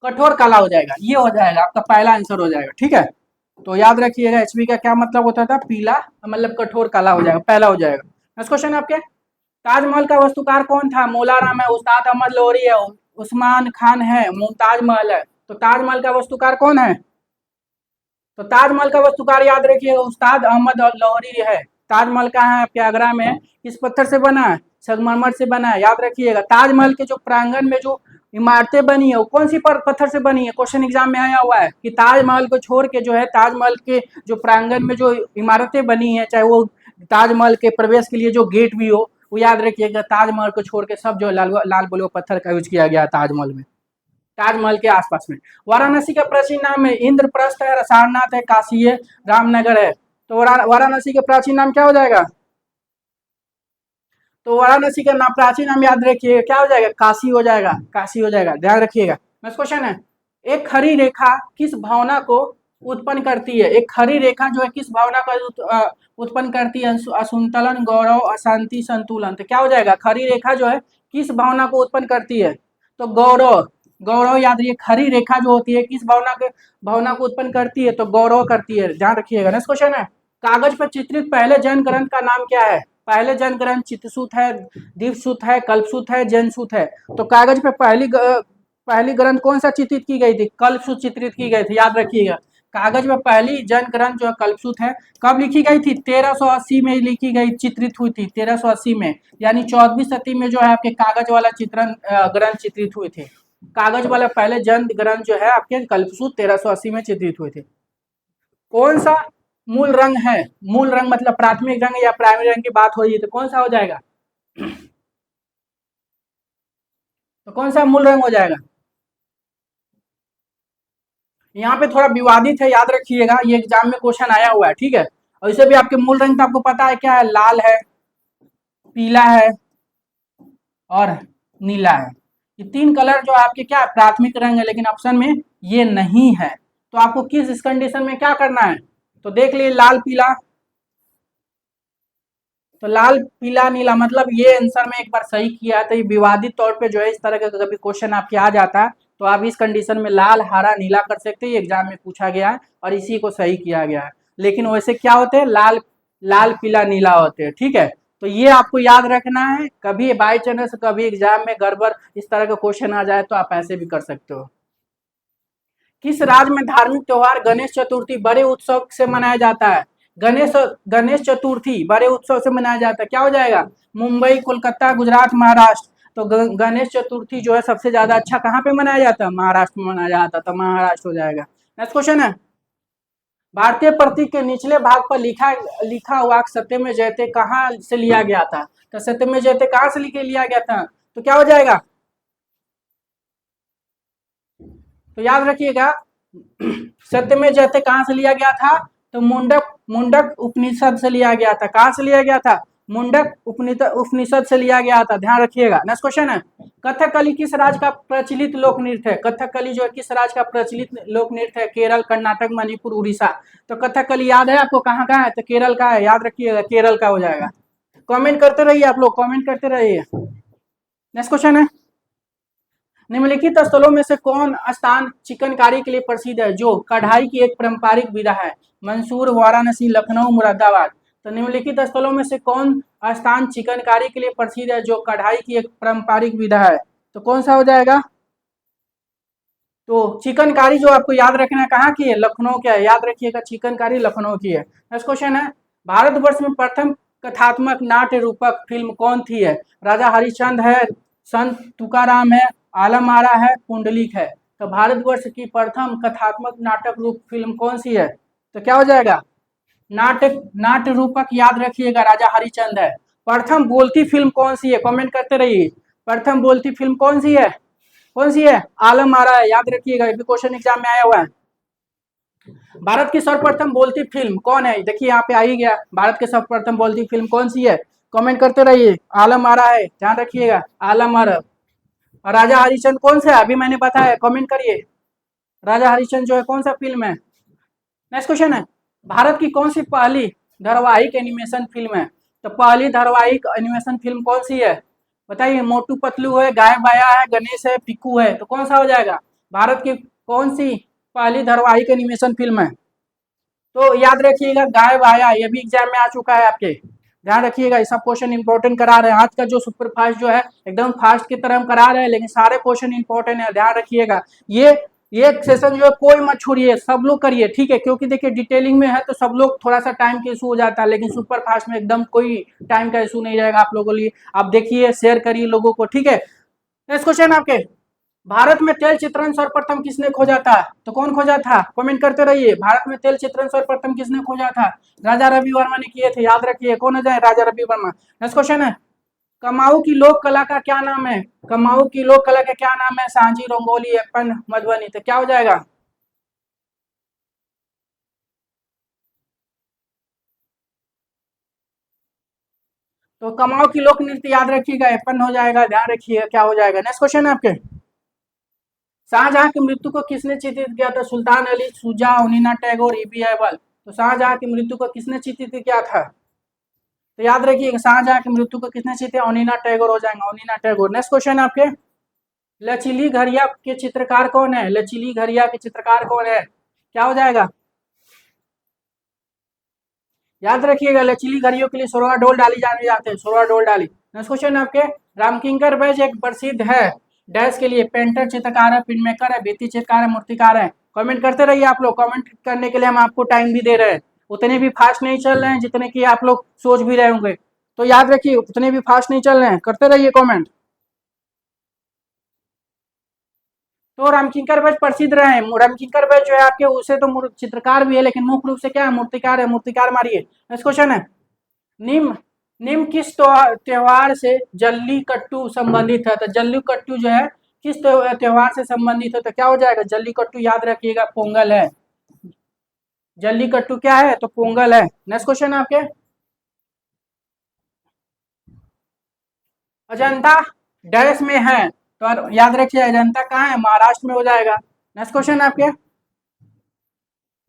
कठोर काला हो जाएगा। ये हो जाएगा आपका पहला आंसर हो जाएगा, ठीक है? तो याद रखिएगा, एचबी का क्या मतलब होता था? पीला, मतलब कठोर काला हो जाएगा, पहला हो जाएगा। नेक्स्ट क्वेश्चन आपके, ताजमहल का वास्तुकार कौन था? मौला राम है, उस्ताद अहमद लोहरी है, उस्मान खान है, मुमताज महल है। तो ताजमहल का वास्तुकार कौन है? तो ताजमहल का वास्तुकार याद रखिए, उस्ताद अहमद और लोहरी है। ताजमहल कहाँ है? आपके आगरा में है। किस पत्थर से बना है? संगमरमर से बना है। याद रखिएगा, ताजमहल के जो प्रांगण में जो इमारतें बनी है वो कौन सी पत्थर से बनी है? क्वेश्चन एग्जाम में आया हुआ है कि ताजमहल को छोड़ के जो है, ताजमहल के जो प्रांगण में जो इमारतें बनी है, चाहे वो ताजमहल के प्रवेश के लिए जो गेट भी हो, वो याद रखिएगा, ताजमहल को छोड़ के सब जो लाल बलुआ पत्थर का यूज किया गया ताजमहल में, ताजमहल के आसपास में। वाराणसी का प्राचीन नाम है इंद्रप्रस्थ है, सारनाथ है, काशी है, रामनगर है। तो वाराणसी का प्राचीन नाम क्या हो जाएगा? तो वाराणसी का नाम, प्राचीन नाम याद रखिएगा, क्या हो जाएगा? काशी हो जाएगा, काशी हो जाएगा, ध्यान रखिएगा। नेक्स्ट क्वेश्चन है, एक खड़ी रेखा किस भावना को उत्पन्न करती है? एक खड़ी रेखा जो है किस भावना का उत्पन्न करती है? असंतुलन, गौरव, अशांति, संतुलन। तो क्या हो जाएगा? खड़ी रेखा जो है किस भावना को उत्पन्न करती है? तो गौरव, गौरव याद रखिए, खरी रेखा जो होती है किस भावना को उत्पन्न करती है, तो गौरव करती है, ध्यान रखिएगा। नेक्स्ट क्वेश्चन है, कागज पर चित्रित पहले जैन ग्रंथ का नाम क्या है? पहले जैन ग्रंथ चित्रसूत है, दीपसूत है, कल्पसूत है, जैनसूत है। तो कागज पे पहली ग्रंथ कौन सा चित्रित की गई थी? कल्पसूत चित्रित की गई थी, याद रखिएगा। कागज में पहली जैन ग्रंथ जो है कल्पसूत है। कब लिखी गई थी? 1380 में लिखी गई, चित्रित हुई थी 1380 में, यानी 14वीं सदी में जो है आपके कागज वाला चित्रण ग्रंथ चित्रित हुए थे। कागज वाला पहले जैन ग्रंथ जो है आपके कल्पसूत 1380 में चित्रित हुए थे। कौन सा मूल रंग है? मूल रंग मतलब प्राथमिक रंग या प्राइमरी रंग की बात हो रही है, तो कौन सा हो जाएगा? तो कौन सा मूल रंग हो जाएगा? यहाँ पे थोड़ा विवादित है, याद रखिएगा, ये एग्जाम में क्वेश्चन आया हुआ है, ठीक है। और इसे भी आपके मूल रंग तो आपको पता है क्या है, लाल है, पीला है और नीला है। ये तीन कलर जो आपके क्या प्राथमिक रंग है, लेकिन ऑप्शन में ये नहीं है। तो आपको किस इस कंडीशन में क्या करना है, तो देख लिए लाल पीला, तो लाल पीला नीला, मतलब ये आंसर में एक बार सही किया है। तो ये विवादित तौर पे जो है इस तरह का कभी क्वेश्चन आपके आ जाता है, तो आप इस कंडीशन में लाल हरा नीला कर सकते हैं, ये एग्जाम में पूछा गया है और इसी को सही किया गया है। लेकिन वैसे क्या होते हैं, लाल लाल पीला नीला होते हैं, ठीक है। तो ये आपको याद रखना है, कभी बाई चांस कभी एग्जाम में गड़बड़ इस तरह का क्वेश्चन आ जाए तो आप ऐसे भी कर सकते हो। किस राज्य में धार्मिक त्योहार गणेश चतुर्थी बड़े उत्सव से मनाया जाता है? गणेश गणेश चतुर्थी बड़े उत्सव से मनाया जाता है, क्या हो जाएगा? मुंबई, कोलकाता, गुजरात, महाराष्ट्र। तो गणेश चतुर्थी जो है सबसे ज्यादा अच्छा कहाँ पे मनाया जाता है? महाराष्ट्र में मनाया जाता है, तो महाराष्ट्र हो जाएगा। नेक्स्ट क्वेश्चन है, भारतीय प्रतीक के निचले भाग पर लिखा लिखा हुआ सत्यमेव जयते कहाँ से लिया गया था? तो सत्यमेव जयते कहाँ से लिया गया था, तो क्या हो जाएगा? तो याद रखिएगा, सत्यमेव जयते कहाँ से लिया गया था? तो मुंडक मुंडक उपनिषद से लिया गया था। कहाँ से लिया गया था? मुंडक उपनिषद से लिया गया था, ध्यान रखिएगा। नेक्स्ट क्वेश्चन है, कथकली किस राज्य का प्रचलित लोक नृत्य है? कथकली जो है किस राज्य का प्रचलित लोक नृत्य है? केरल, कर्नाटक, मणिपुर, उड़ीसा। तो कथकली याद है आपको कहाँ का है? तो केरल का है, याद रखिएगा, केरल का हो जाएगा। कमेंट करते रहिए आप लोग, कमेंट करते रहिए। नेक्स्ट क्वेश्चन है, निम्नलिखित स्थलों में से कौन स्थान चिकनकारी के लिए प्रसिद्ध है जो कढ़ाई की एक पारंपरिक विधा है? मंसूर, वाराणसी, लखनऊ, मुरादाबाद। तो निम्नलिखित स्थलों में से कौन स्थान चिकनकारी के लिए प्रसिद्ध है जो कढ़ाई की एक पारंपरिक विधा है? तो कौन सा हो जाएगा? तो चिकनकारी जो आपको याद रखना है कहाँ की है? लखनऊ क्या है, याद रखिएगा, चिकनकारी लखनऊ की है। नेक्स्ट क्वेश्चन है, भारतवर्ष में प्रथम कथात्मक नाट्य रूपक फिल्म कौन थी है? राजा हरिश्चंद्र है, संत तुकाराम है, आलम आरा है, पुंडलिक है। तो भारतवर्ष की प्रथम कथात्मक नाटक रूप फिल्म कौन सी है? तो क्या हो जाएगा? नाटक नाट्य रूपक, याद रखिएगा, राजा हरिश्चंद्र है। प्रथम बोलती फिल्म कौन सी है? कमेंट करते रहिए, प्रथम बोलती फिल्म कौन सी है? कौन सी है? आलम आरा है, याद रखिएगा, ये भी क्वेश्चन एग्जाम में आया हुआ है। भारत की सर्वप्रथम बोलती फिल्म कौन है? देखिए यहाँ पे आ ही गया, भारत की सर्वप्रथम बोलती फिल्म कौन सी है? कमेंट करते रहिए, आलम आरा है, ध्यान रखिएगा, आलम आरा। और राजा हरिश्चंद्र कौन सा है? अभी मैंने बताया, कमेंट करिए, राजा हरिश्चंद्र जो है कौन सा फिल्म है? नेक्स्ट क्वेश्चन है, भारत की कौन सी पहली धारावाहिक एनिमेशन फिल्म है? तो पहली धारावाहिक एनिमेशन फिल्म कौन सी है? बताइए, मोटू पतलू है, गाय बाया है, गणेश है, पिकू है। तो कौन सा हो जाएगा? भारत की कौन सी पहली धारावाहिक एनिमेशन फिल्म है? तो याद रखिएगा, गाय बाया, ये भी एग्जाम में आ चुका है आपके, ध्यान रखिएगा। ये सब क्वेश्चन इंपॉर्टेंट करा रहे हैं, आज का जो सुपर फास्ट जो है एकदम फास्ट की तरह हम करा रहे हैं, लेकिन सारे क्वेश्चन इंपॉर्टेंट है, ध्यान रखिएगा। ये सेशन जो है कोई मत छोड़िए, सब लोग करिए, ठीक है, क्योंकि देखिए डिटेलिंग में है तो सब लोग थोड़ा सा टाइम का इशू हो जाता है, लेकिन सुपर फास्ट में एकदम कोई टाइम का इशू नहीं रहेगा आप लोगों के लिए। आप देखिए, शेयर करिए लोगों को, ठीक है। नेक्स्ट क्वेश्चन आपके, भारत में तेल चित्रण सर्वप्रथम किसने खोजा था? तो कौन खोजा था? कमेंट करते रहिए, भारत में तेल चित्रण सर्वप्रथम किसने खोजा था? राजा रवि वर्मा ने किए थे, याद रखिए, कौन हो जाए? राजा रवि वर्मा। नेक्स्ट क्वेश्चन है, कमाऊ की लोक कला का क्या नाम है? कमाऊ की लोक कला का क्या नाम है? सांझी, रंगोली, अपन, मधुबनी। तो क्या हो जाएगा? तो कमाऊ की लोक नृत्य, याद रखिएगा, अपन हो जाएगा, ध्यान रखिएगा क्या हो जाएगा। नेक्स्ट क्वेश्चन है आपके, शाहजहां की मृत्यु को किसने चित्रित किया था? सुल्तान अली, शुजा, अनीना टैगोर, ईबी अकबर। तो शाहजहां की मृत्यु को किसने चित्रित किया था? तो याद रखिएगा, शाहजहां की मृत्यु को किसने चित्रित? अनीना टैगोर हो जाएंगे, अनीना टैगोर। नेक्स्ट क्वेश्चन है आपके, लचीली घड़िया के चित्रकार कौन है? लचीली घड़िया के चित्रकार कौन है? क्या हो जाएगा? याद रखिएगा, लचीली घड़ियों के लिए सोरवा डोल डाली जाने जाते हैं, सोरवा डोल डाली। नेक्स्ट क्वेश्चन आपके, रामकिंकर बैज एक प्रसिद्ध है डैश के लिए, पेंटर, चित्रकार है, प्रिंट मेकर है, भित्ति चित्रकार है, मूर्तिकार है। कमेंट करते रहिए आप लोग, कमेंट करने के लिए हम आपको टाइम भी दे रहे हैं। उतने भी फास्ट नहीं चल रहे हैं जितने की आप लोग सोच भी रहे होंगे, तो याद रखिए उतने भी फास्ट नहीं चल रहे हैं, करते रहिए कमेंट। तो रामकिंकर बैज प्रसिद्ध रहे हैं। रामकिंकर बैज जो है आपके, उसे तो चित्रकार भी है लेकिन मुख्य रूप से क्या है, मूर्तिकार है। मूर्तिकार मारिए। नेक्स्ट क्वेश्चन है, निम्न निम्न किस त्योहार से जल्लीकट्टू संबंधित है? तो जल्लीकट्टू जो है किस त्योहार से संबंधित है? तो क्या हो जाएगा? जल्लीकट्टू याद रखिएगा पोंगल है। जल्लीकट्टू क्या है? तो पोंगल है। नेक्स्ट क्वेश्चन आपके, अजंता डैश में है, तो याद रखिए अजंता कहाँ है? महाराष्ट्र में हो जाएगा। नेक्स्ट क्वेश्चन आपके,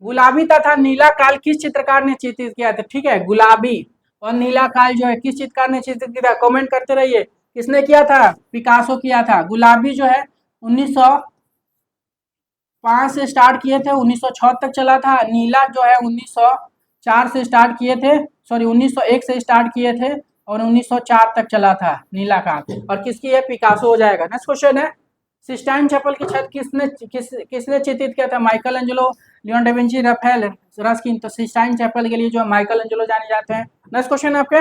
गुलाबी तथा नीला काल किस चित्रकार ने चित्रित किया था? ठीक है, गुलाबी और नीला काल जो है किस चित्रकार ने चित्रित किया था? कमेंट करते रहिए। किसने किया था? पिकासो किया था। गुलाबी जो है 1905 से स्टार्ट किए थे, 1906 तक चला था। नीला जो है 1904 से स्टार्ट किए थे, सॉरी 1901 से स्टार्ट किए थे और 1904 तक चला था नीला काल। और किसकी है? पिकासो हो जाएगा। नेक्स्ट क्वेश्चन है, सिस्टाइन चैपल की छत किसने चित्रित किया था? Michelangelo, Leonardo Vinci, Raphael Ruskin. तो सिस्टाइन चैपल के लिए जो माइकल एंजेलो जाने जाते हैं। नेक्स्ट क्वेश्चन आपके,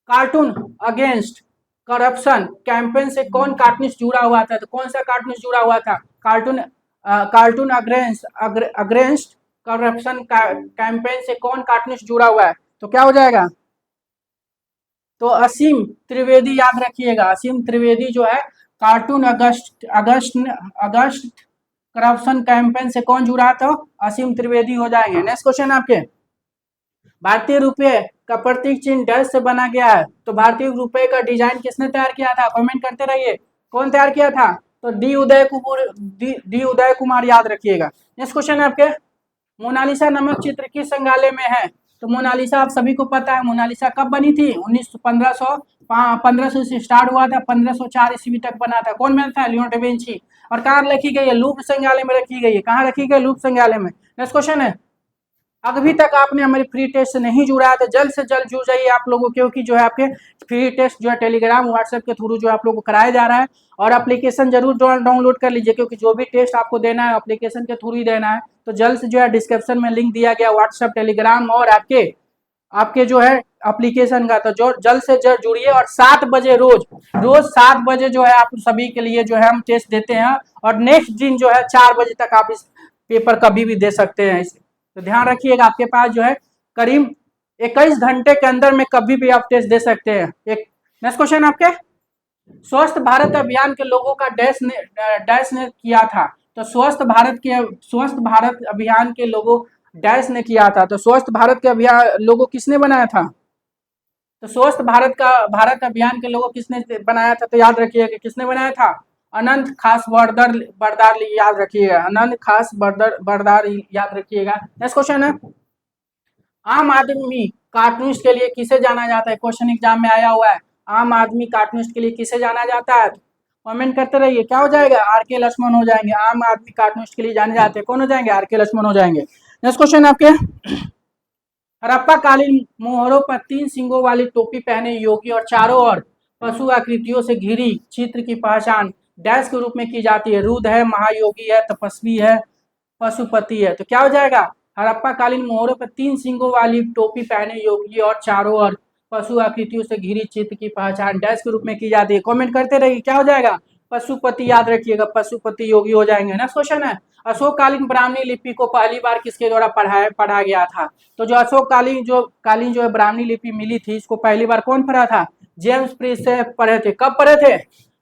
कार्टून अगेंस्ट करप्शन कैंपेन से कौन कार्टूनिस्ट जुड़ा हुआ था? तो कौन सा कार्टूनिस्ट जुड़ा हुआ था? कार्टून अगेंस्ट करप्शन कैंपेन से कौन कार्टूनिस्ट जुड़ा हुआ है? तो क्या हो जाएगा? तो असीम त्रिवेदी याद रखिएगा। असीम त्रिवेदी जो है कार्टून अगस्त अगस्त अगस्त करप्शन कैंपेन से कौन जुड़ा था? असीम त्रिवेदी हो जाएंगे। नेक्स्ट क्वेश्चन आपके, भारतीय रुपये का प्रतीक चिन्ह डैश से बना गया है। तो भारतीय रुपये का डिजाइन किसने तैयार किया था? कमेंट करते रहिए, कौन तैयार किया था? तो डी उदय कुमार याद रखिएगा। नेक्स्ट क्वेश्चन आपके, मोनालिसा नामक चित्र किस संग्रहालय में है? तो मोनालिसा आप सभी को पता है, मोनालिसा कब बनी थी? 1500 से स्टार्ट हुआ था, 1504 ईस्वी तक बना था। कौन बना था? Leone da Vinci. और कहाँ रखी गई है? लूव्र संग्रहालय में रखी गई है। कहाँ रखी गई? लूव्र संग्रहालय में। नेक्स्ट क्वेश्चन है, अभी तक आपने हमारे फ्री टेस्ट से नहीं जुड़ा है तो जल्द से जल्द जुड़ जाइए आप लोगों, क्योंकि जो है आपके फ्री टेस्ट जो है टेलीग्राम व्हाट्सएप के थ्रू जो आप लोगों को कराया जा रहा है। और एप्लीकेशन जरूर डाउनलोड कर लीजिए, क्योंकि जो भी टेस्ट आपको देना है एप्लीकेशन के थ्रू ही देना है। तो जल्द से जो है डिस्क्रिप्शन में लिंक दिया गया व्हाट्सएप, टेलीग्राम और आपके आपके जो है एप्लीकेशन का, तो जो जल्द से जल्द जुड़िए। और 7 बजे रोज 7 बजे जो है आप सभी के लिए जो है हम टेस्ट देते हैं। और नेक्स्ट दिन जो है 4 बजे तक आप इस पेपर कभी भी दे सकते हैं। तो ध्यान रखिएगा, आपके पास जो है करीब 21 घंटे के अंदर में कभी भी आप टेस्ट दे सकते हैं। एक नेक्स्ट क्वेश्चन आपके, स्वस्थ भारत अभियान के लोगों का डैश ने किया था। तो स्वस्थ भारत अभियान के लोगों डैश ने किया था। तो स्वस्थ भारत के अभियान लोगो किसने बनाया था? तो स्वस्थ भारत अभियान के लोगो किसने बनाया था? तो याद रखिएगा किसने बनाया था? अनंत खास बरदार याद रखिएगा। अनंत खास बरदार याद रखिएगा। नेक्स्ट क्वेश्चन है, आम आदमी कार्टूनिस्ट के लिए किसे जाना जाता है? क्वेश्चन एग्जाम में आया हुआ है। आम आदमी कार्टूनिस्ट के लिए किसे जाना जाता है? कमेंट करते रहिए। क्या हो जाएगा? आर के लक्ष्मण हो जाएंगे। आम आदमी कार्टूनिस्ट के लिए जाने जाते हैं, कौन हो जाएंगे? आर के लक्ष्मण हो जाएंगे। नेक्स्ट क्वेश्चन आपके, हड़प्पा कालीन मोहरों पर 3 सींगों वाली टोपी पहने योगी और चारों ओर पशु आकृतियों से घिरी चित्र की पहचान डैश के रूप में की जाती है? रुद्र है, महायोगी है, तपस्वी है, पशुपति है। तो क्या हो जाएगा? हड़प्पा कालीन मोहरों पर 3 सींगों वाली टोपी पहने योगी और चारों ओर पशु आकृतियों से घिरी चित्र की पहचान डैश के रूप में की जाती है। कमेंट करते रहिए। क्या हो जाएगा? पशुपति याद रखिएगा। पशुपति योगी हो जाएंगे। नेक्स्ट क्वेश्चन है, अशोककालीन ब्राह्मणी लिपि को पहली बार किसके द्वारा पढ़ा गया था? तो जो अशोककालीन जो है ब्राह्मणी लिपि मिली थी, इसको पहली बार कौन पढ़ा था? जेम्स प्रिंसेप पढ़े थे। कब पढ़े थे?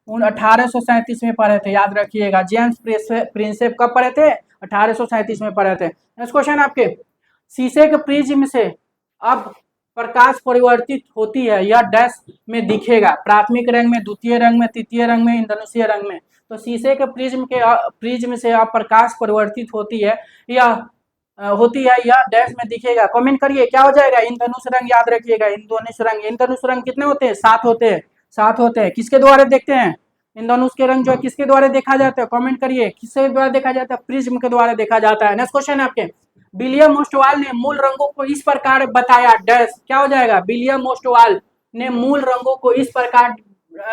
1837 में पढ़े थे, याद रखिएगा। जेम्स प्रिंसेप कब पढ़े थे? 1837 में पढ़े थे। नेक्स्ट क्वेश्चन आपके, शीशे के प्रिज्म से अब प्रकाश परिवर्तित होती है, यह डैश में दिखेगा? प्राथमिक रंग में, द्वितीय रंग में, तृतीय रंग में, इंद्रधनुषीय रंग में। तो शीशे के प्रिज्म से अब प्रकाश परिवर्तित होती है, यह डैश में दिखेगा। कमेंट करिए। क्या हो जाएगा? इंद्रधनुष रंग याद रखिएगा। इंद्रधनुष रंग कितने होते हैं? 7 होते हैं। 7 होते हैं। किसके द्वारा देखते हैं? इंद्रधनुष के रंग जो है किसके द्वारा देखा जाता है, कमेंट करिए, किसके द्वारा देखा जाता है, प्रिज्म के द्वारा देखा जाता है। नेक्स्ट क्वेश्चन है आपके, विलियम ओस्टवाल ने मूल रंगों को इस प्रकार बताया, डैश, क्या हो जाएगा, विलियम ओस्टवाल ने मूल रंगों को इस प्रकार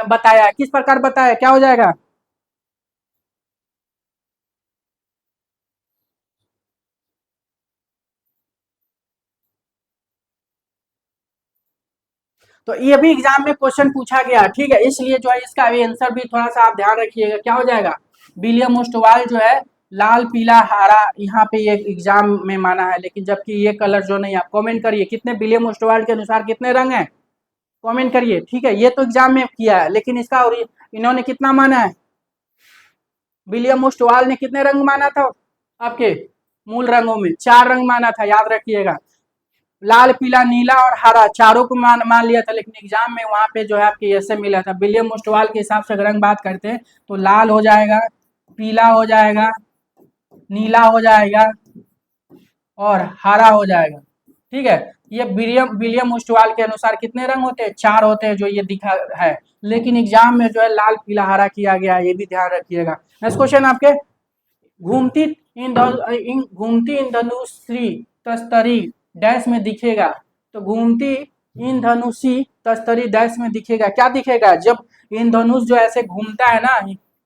बताया, किस प्रकार बताया, क्या हो जाएगा। तो ये भी एग्जाम में क्वेश्चन पूछा गया, ठीक है, इसलिए जो है इसका भी आंसर भी थोड़ा सा आप ध्यान रखिएगा, क्या हो जाएगा, विलियम ओस्टवाल जो है लाल पीला हरा यहाँ पे ये एग्जाम में माना है, लेकिन जबकि ये कलर जो नहीं, आप कमेंट करिए कितने विलियम ओस्टवाल के अनुसार कितने रंग हैं, कमेंट करिए, ठीक है, ये तो एग्जाम में किया है, लेकिन इसका और इन्होंने कितना माना है, विलियम ओस्टवाल ने कितने रंग माना था आपके मूल रंगों में, 4 रंग माना था, याद रखिएगा, लाल पीला नीला और हरा चारों को मान लिया था, लेकिन एग्जाम में वहां पे जो है आपके ऐसे मिला था, विलियम ओस्टवाल के हिसाब से अगर रंग बात करते हैं तो लाल हो जाएगा, पीला हो जाएगा, नीला हो जाएगा और हरा हो जाएगा, ठीक है, ये विलियम विलियम ओस्टवाल के अनुसार कितने रंग होते हैं, 4 होते हैं जो ये दिखा है, लेकिन एग्जाम में जो है लाल पीला हरा किया गया है, ये भी ध्यान रखिएगा। नेक्स्ट क्वेश्चन आपके, घूमती घूमती इंद्रधनुषी तस्तरी डैश में दिखेगा, तो घूमती इंद्रधनुषी तस्तरी डैश में दिखेगा, क्या दिखेगा, जब इंद्रधनुष जो ऐसे घूमता है ना,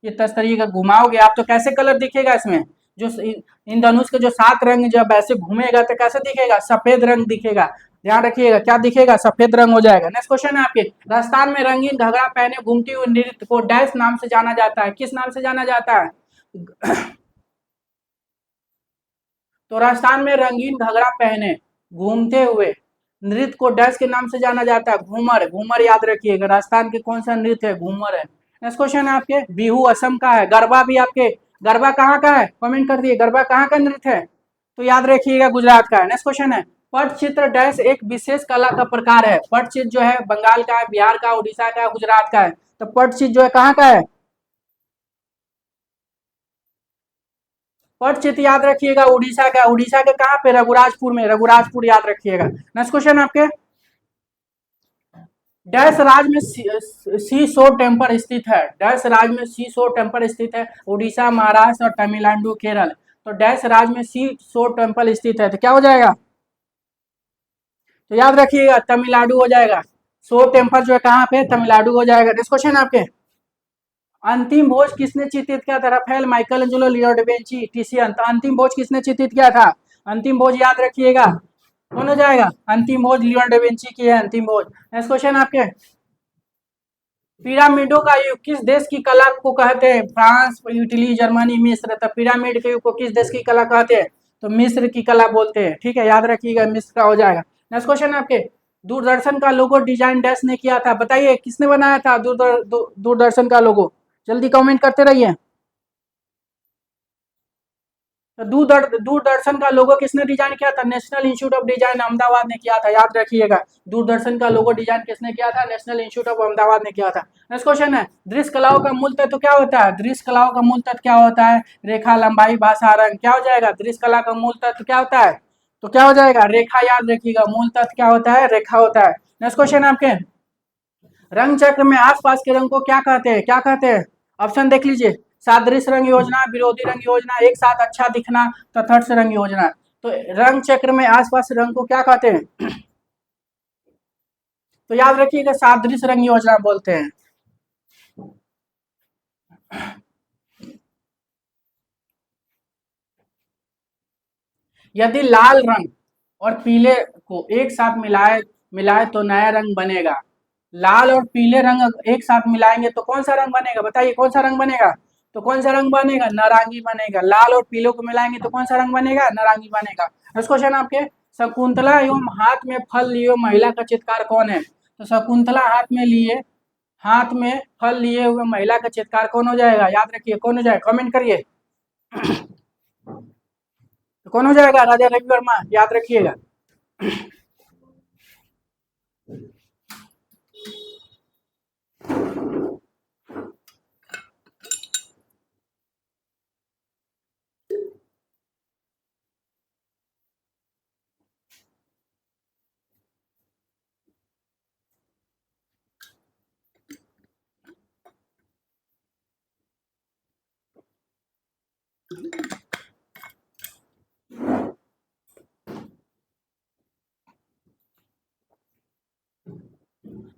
ये तस्तरी का घुमाओगे आप तो कैसे कलर दिखेगा इसमें, जो इंद्रधनुष के जो 7 रंग जब ऐसे घूमेगा तो कैसे दिखेगा, सफेद रंग दिखेगा, ध्यान रखिएगा, क्या दिखेगा, सफेद रंग हो जाएगा। नेक्स्ट क्वेश्चन है आपके, राजस्थान में रंगीन घगरा पहने घूमती हुई नृत्य को डैश नाम से जाना जाता है, किस नाम से जाना जाता है, तो राजस्थान में रंगीन घगरा पहने घूमते हुए नृत्य को डैश के नाम से जाना जाता है, घूमर, घूमर याद रखिएगा, राजस्थान के कौन सा नृत्य है, घूमर है। नेक्स्ट क्वेश्चन है आपके, बिहू असम का है, गरबा भी आपके, गरबा कहाँ का है, कमेंट कर दिए, गरबा कहाँ का नृत्य है, तो याद रखिएगा गुजरात का है। नेक्स्ट क्वेश्चन है, पटचित्र डैश एक विशेष कला का प्रकार है, पटचित्र जो है बंगाल का है, बिहार का, उड़ीसा का, गुजरात का है, तो पटचित्र जो है कहाँ का है, पटचित्र याद रखिएगा उड़ीसा का, उड़ीसा के कहाँ पे, रघुराजपुर में, रघुराजपुर याद रखिएगा। नेक्स्ट क्वेश्चन आपके, डैश राज्य में सी शोर टेम्पल स्थित है, डैश राज्य में सी शोर टेम्पल स्थित है, उड़ीसा, महाराष्ट्र और तमिलनाडु, केरल, तो डैश राज्य में सी शोर टेम्पल स्थित है, तो क्या हो जाएगा, तो याद रखिएगा तमिलनाडु हो जाएगा, शोर टेम्पल जो है कहाँ पे, तमिलनाडु हो जाएगा। नेक्स्ट क्वेश्चन आपके, अंतिम भोज किसने चित्रित किया था, Raphael, Michelangelo, Leonardo da Vinci, Titian, तो अंतिम भोज किसने चित्रित किया था, अंतिम भोज याद रखिएगा, कौन हो जाएगा, अंतिम भोज लियोनार्डो दा विंची की है अंतिम भोज। नेक्स्ट क्वेश्चन आपके, पिरामिडों का युग किस देश की कला को कहते हैं, फ्रांस, इटली, जर्मनी, मिस्र, तो पिरामिड के युग को किस देश की कला कहते हैं, तो मिस्र की कला बोलते हैं, ठीक है, याद रखिएगा मिस्र का हो जाएगा। नेक्स्ट क्वेश्चन आपके, दूरदर्शन का लोगो डिजाइन डैश ने किया था, बताइए किसने बनाया था दूरदर्शन का लोगो, जल्दी कमेंट करते रहिए, तो दूरदर्शन का लोगो किसने डिजाइन किया था, national institute of design Ahmedabad ने किया था, याद रखिएगा, दूरदर्शन का लोगो डिजाइन किसने किया था, नेशनल इंस्टीट्यूट ऑफ अहमदाबाद ने किया था। नेक्स्ट क्वेश्चन है, दृश्य कलाओं का मूल तत्व क्या होता है, दृश्य कलाओं का मूल तत्व क्या होता है, रेखा, लंबाई, भाषा, रंग, क्या हो जाएगा, दृश्य कला का मूल तत्व क्या होता है, तो क्या हो जाएगा, रेखा, याद रखिएगा, मूल तत्व क्या होता है, रेखा होता है। नेक्स्ट क्वेश्चन आपके, रंग चक्र में आसपास के रंग को क्या कहते हैं, क्या कहते हैं, ऑप्शन देख लीजिए, सादृश्य रंग योजना, विरोधी रंग योजना, एक साथ अच्छा दिखना, तटस्थ रंग योजना, तो रंग चक्र में आसपास रंग को क्या कहते हैं, तो याद रखिएगा सादृश्य रंग योजना बोलते हैं। यदि लाल रंग और पीले को एक साथ मिलाए मिलाए तो नया रंग बनेगा, लाल और पीले रंग एक साथ मिलाएंगे तो कौन सा रंग बनेगा, बताइए कौन सा रंग बनेगा, तो कौन सा रंग बनेगा, नारंगी बनेगा, लाल और पीले को मिलाएंगे तो कौन सा रंग बनेगा, नारंगी बनेगा। नेक्स्ट क्वेश्चन आपके, शकुंतला एवं हाथ में फल लिए महिला का चित्रकार कौन है, तो शकुंतला हाथ में फल लिए हुए महिला का चित्रकार कौन हो जाएगा, याद रखिए कौन हो जाएगा, कमेंट करिए, तो कौन हो जाएगा, राजा रवि वर्मा, याद रखिएगा।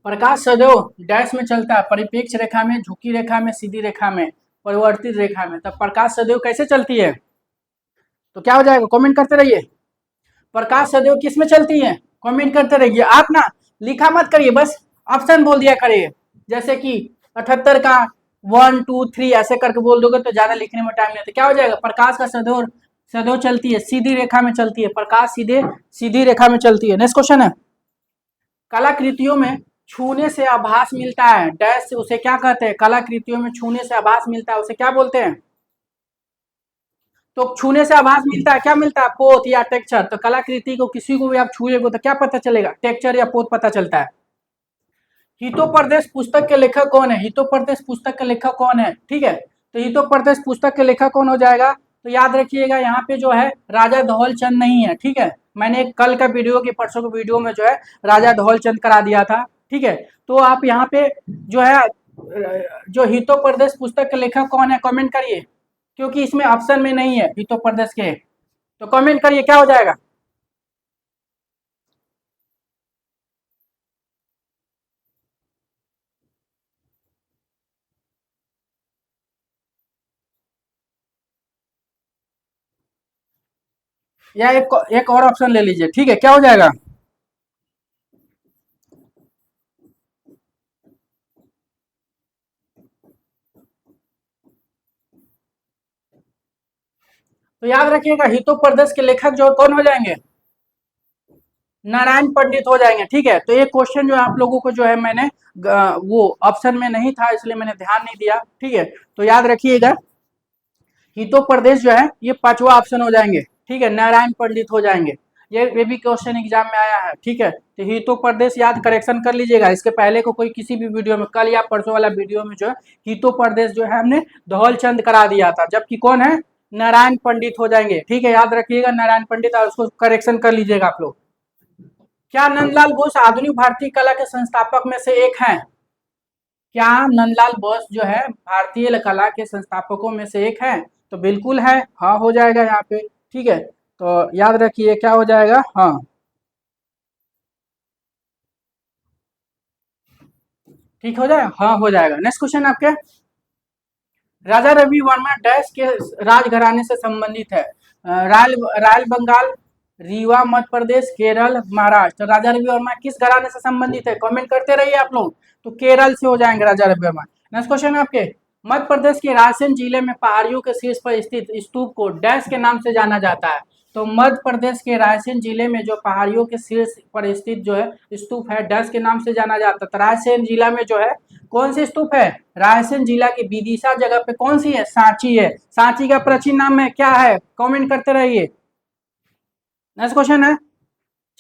प्रकाश सदैव डैश में चलता है, परिप्रेक्ष्य रेखा में, झुकी रेखा में, सीधी रेखा में, परिवर्तित रेखा में। तब प्रकाश सदैव कैसे चलती है? तो क्या हो जाएगा, कमेंट करते रहिए। प्रकाश सदैव किस में चलती है? कमेंट करते रहिए। आप ना लिखा मत करिए, बस ऑप्शन बोल दिया करिए। जैसे कि 78 का 1 2 3 ऐसे करके बोल दोगे तो ज्यादा लिखने में टाइम लगता है। क्या हो जाएगा, प्रकाश का सदैव सदैव चलती है, सीधी रेखा में चलती है। प्रकाश सीधे सीधी रेखा में चलती है। नेक्स्ट क्वेश्चन है, कलाकृतियों में छूने से आभास मिलता है, डैश से उसे क्या कहते हैं? कलाकृतियों में छूने से आभास मिलता है उसे क्या बोलते हैं? तो छूने से आभास मिलता है, क्या मिलता है? पोत या टेक्सचर। तो कलाकृति को किसी को भी आप छूएंगे तो क्या पता चलेगा? टेक्सचर या पोत पता चलता है। हितोपदेश पुस्तक के लेखक कौन है? हितोपदेश पुस्तक के लेखक कौन है? ठीक है, तो हितोपदेश पुस्तक के लेखक कौन हो जाएगा? तो याद रखिएगा यहाँ पे जो है राजा धौल चंद नहीं है। ठीक है, मैंने कल का वीडियो के परसों के वीडियो में जो है राजा धौल चंद करा दिया था। ठीक है, तो आप यहाँ पे जो है जो हितोपदेश पुस्तक के लेखक कौन है कमेंट करिए, क्योंकि इसमें ऑप्शन में नहीं है हितोपदेश के। तो कमेंट करिए क्या हो जाएगा। या एक और ऑप्शन ले लीजिए। ठीक है, क्या हो जाएगा? तो याद रखिएगा हितोपदेश के लेखक जो कौन हो जाएंगे? नारायण पंडित हो जाएंगे। ठीक है, तो ये क्वेश्चन जो आप लोगों को जो है मैंने वो ऑप्शन में नहीं था इसलिए मैंने ध्यान नहीं दिया। ठीक है, तो याद रखिएगा हितोपदेश जो है ये पांचवा ऑप्शन हो जाएंगे। ठीक है, नारायण पंडित हो जाएंगे। ये भी क्वेश्चन एग्जाम में आया है। ठीक है, तो हितोपदेश याद करेक्शन कर लीजिएगा। इसके पहले को कोई किसी भी वीडियो में, कल या परसों वाला वीडियो में जो है हितोपदेश जो है हमने धौल चंद करा दिया था, जबकि कौन है? नारायण पंडित हो जाएंगे। ठीक है, याद रखिएगा नारायण पंडित, और उसको करेक्शन कर लीजिएगा आप लोग। क्या नंदलाल बोस आधुनिक भारतीय कला के संस्थापक में से एक हैं? क्या नंदलाल बोस जो है भारतीय कला के संस्थापकों में से एक है? तो बिल्कुल है, हाँ हो जाएगा यहाँ पे। ठीक है, तो याद रखिए क्या हो जाएगा, हाँ। ठीक हो जाएगा, हाँ हो जाएगा। नेक्स्ट क्वेश्चन आपके, राजा रवि वर्मा डैश के राजघराने से संबंधित है? Royal royal Bengal, Rewa Madhya Pradesh, Kerala, Maharashtra. तो राजा रवि वर्मा किस घराने से संबंधित है? कमेंट करते रहिए आप लोग। तो केरल से हो जाएंगे राजा रवि वर्मा। नेक्स्ट क्वेश्चन है आपके, मध्य प्रदेश के रायसेन जिले में पहाड़ियों के शीर्ष पर स्थित स्तूप को डैश के नाम से जाना जाता है? तो मध्य प्रदेश के रायसेन जिले में जो पहाड़ियों के शीर्ष पर स्थित जो है स्तूप है डैश के नाम से जाना जाता है। तो रायसेन जिला में जो है कौन सी स्तूप है? रायसेन जिला की विदिशा जगह पे कौन सी है? सांची है। सांची का प्राचीन नाम है क्या है? कमेंट करते रहिए। नेक्स्ट क्वेश्चन है,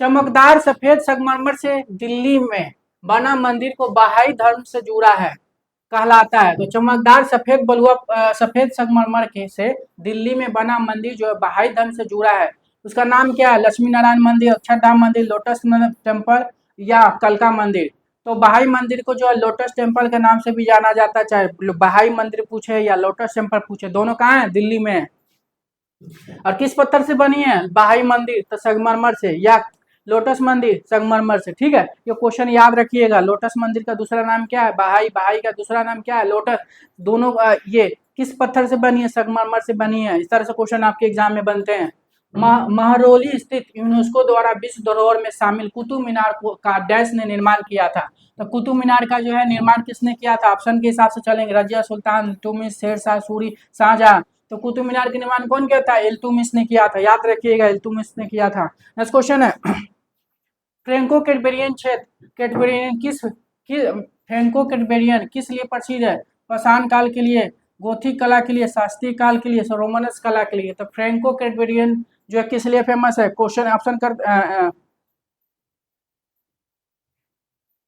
चमकदार सफेद संगमरमर से दिल्ली में बना मंदिर को बहाई धर्म से जुड़ा है कहलाता है? तो चमकदार सफेद बलुआ सफेद संगमरमर के से दिल्ली में बना मंदिर जो है बहाई धर्म से जुड़ा है, उसका नाम क्या है? लक्ष्मी नारायण मंदिर, अक्षरधाम मंदिर, लोटस टेम्पल या कलका मंदिर? तो बहाई मंदिर को जो है लोटस टेम्पल के नाम से भी जाना जाता है, चाहे बहाई मंदिर पूछे या लोटस टेम्पल पूछे, दोनों कहाँ है? दिल्ली में है। और किस पत्थर से बनी है बहाई मंदिर? तो संगमरमर से। या लोटस मंदिर संगमरमर से। ठीक है, ये क्वेश्चन याद रखिएगा। लोटस मंदिर का दूसरा नाम क्या है? बहाई। बहाई का दूसरा नाम क्या है? लोटस। दोनों ये किस पत्थर से बनी है? संगमरमर से बनी है। इस तरह से क्वेश्चन आपके एग्जाम में बनते हैं। महरौली स्थित यूनेस्को द्वारा विश्व धरोहर में शामिल कुतुब मीनार का डैश ने निर्माण किया था? तो कुतुब मीनार का जो है निर्माण किसने किया था? ऑप्शन के हिसाब से चलेंगे, रजिया सुल्तान, इल्तुतमिश, शेरशाह सूरी, शाहजहां। तो कुतुब मीनार के निर्माण कौन किया था? इल्तुतमिश ने किया था। याद रखिएगा इल्तुतमिश ने किया था। नेक्स्ट क्वेश्चन है, फ्रेंको कैडबेरियन क्षेत्र कैडबेरियन फ्रेंको कैडबेरियन किस लिए प्रसिद्ध है? पाषाण काल के लिए, गोथिक कला के लिए, शास्त्रीय काल के लिए, रोमानस कला के लिए? तो फ्रेंको कैडबेरियन जो है किस लिए फेमस है? क्वेश्चन ऑप्शन कर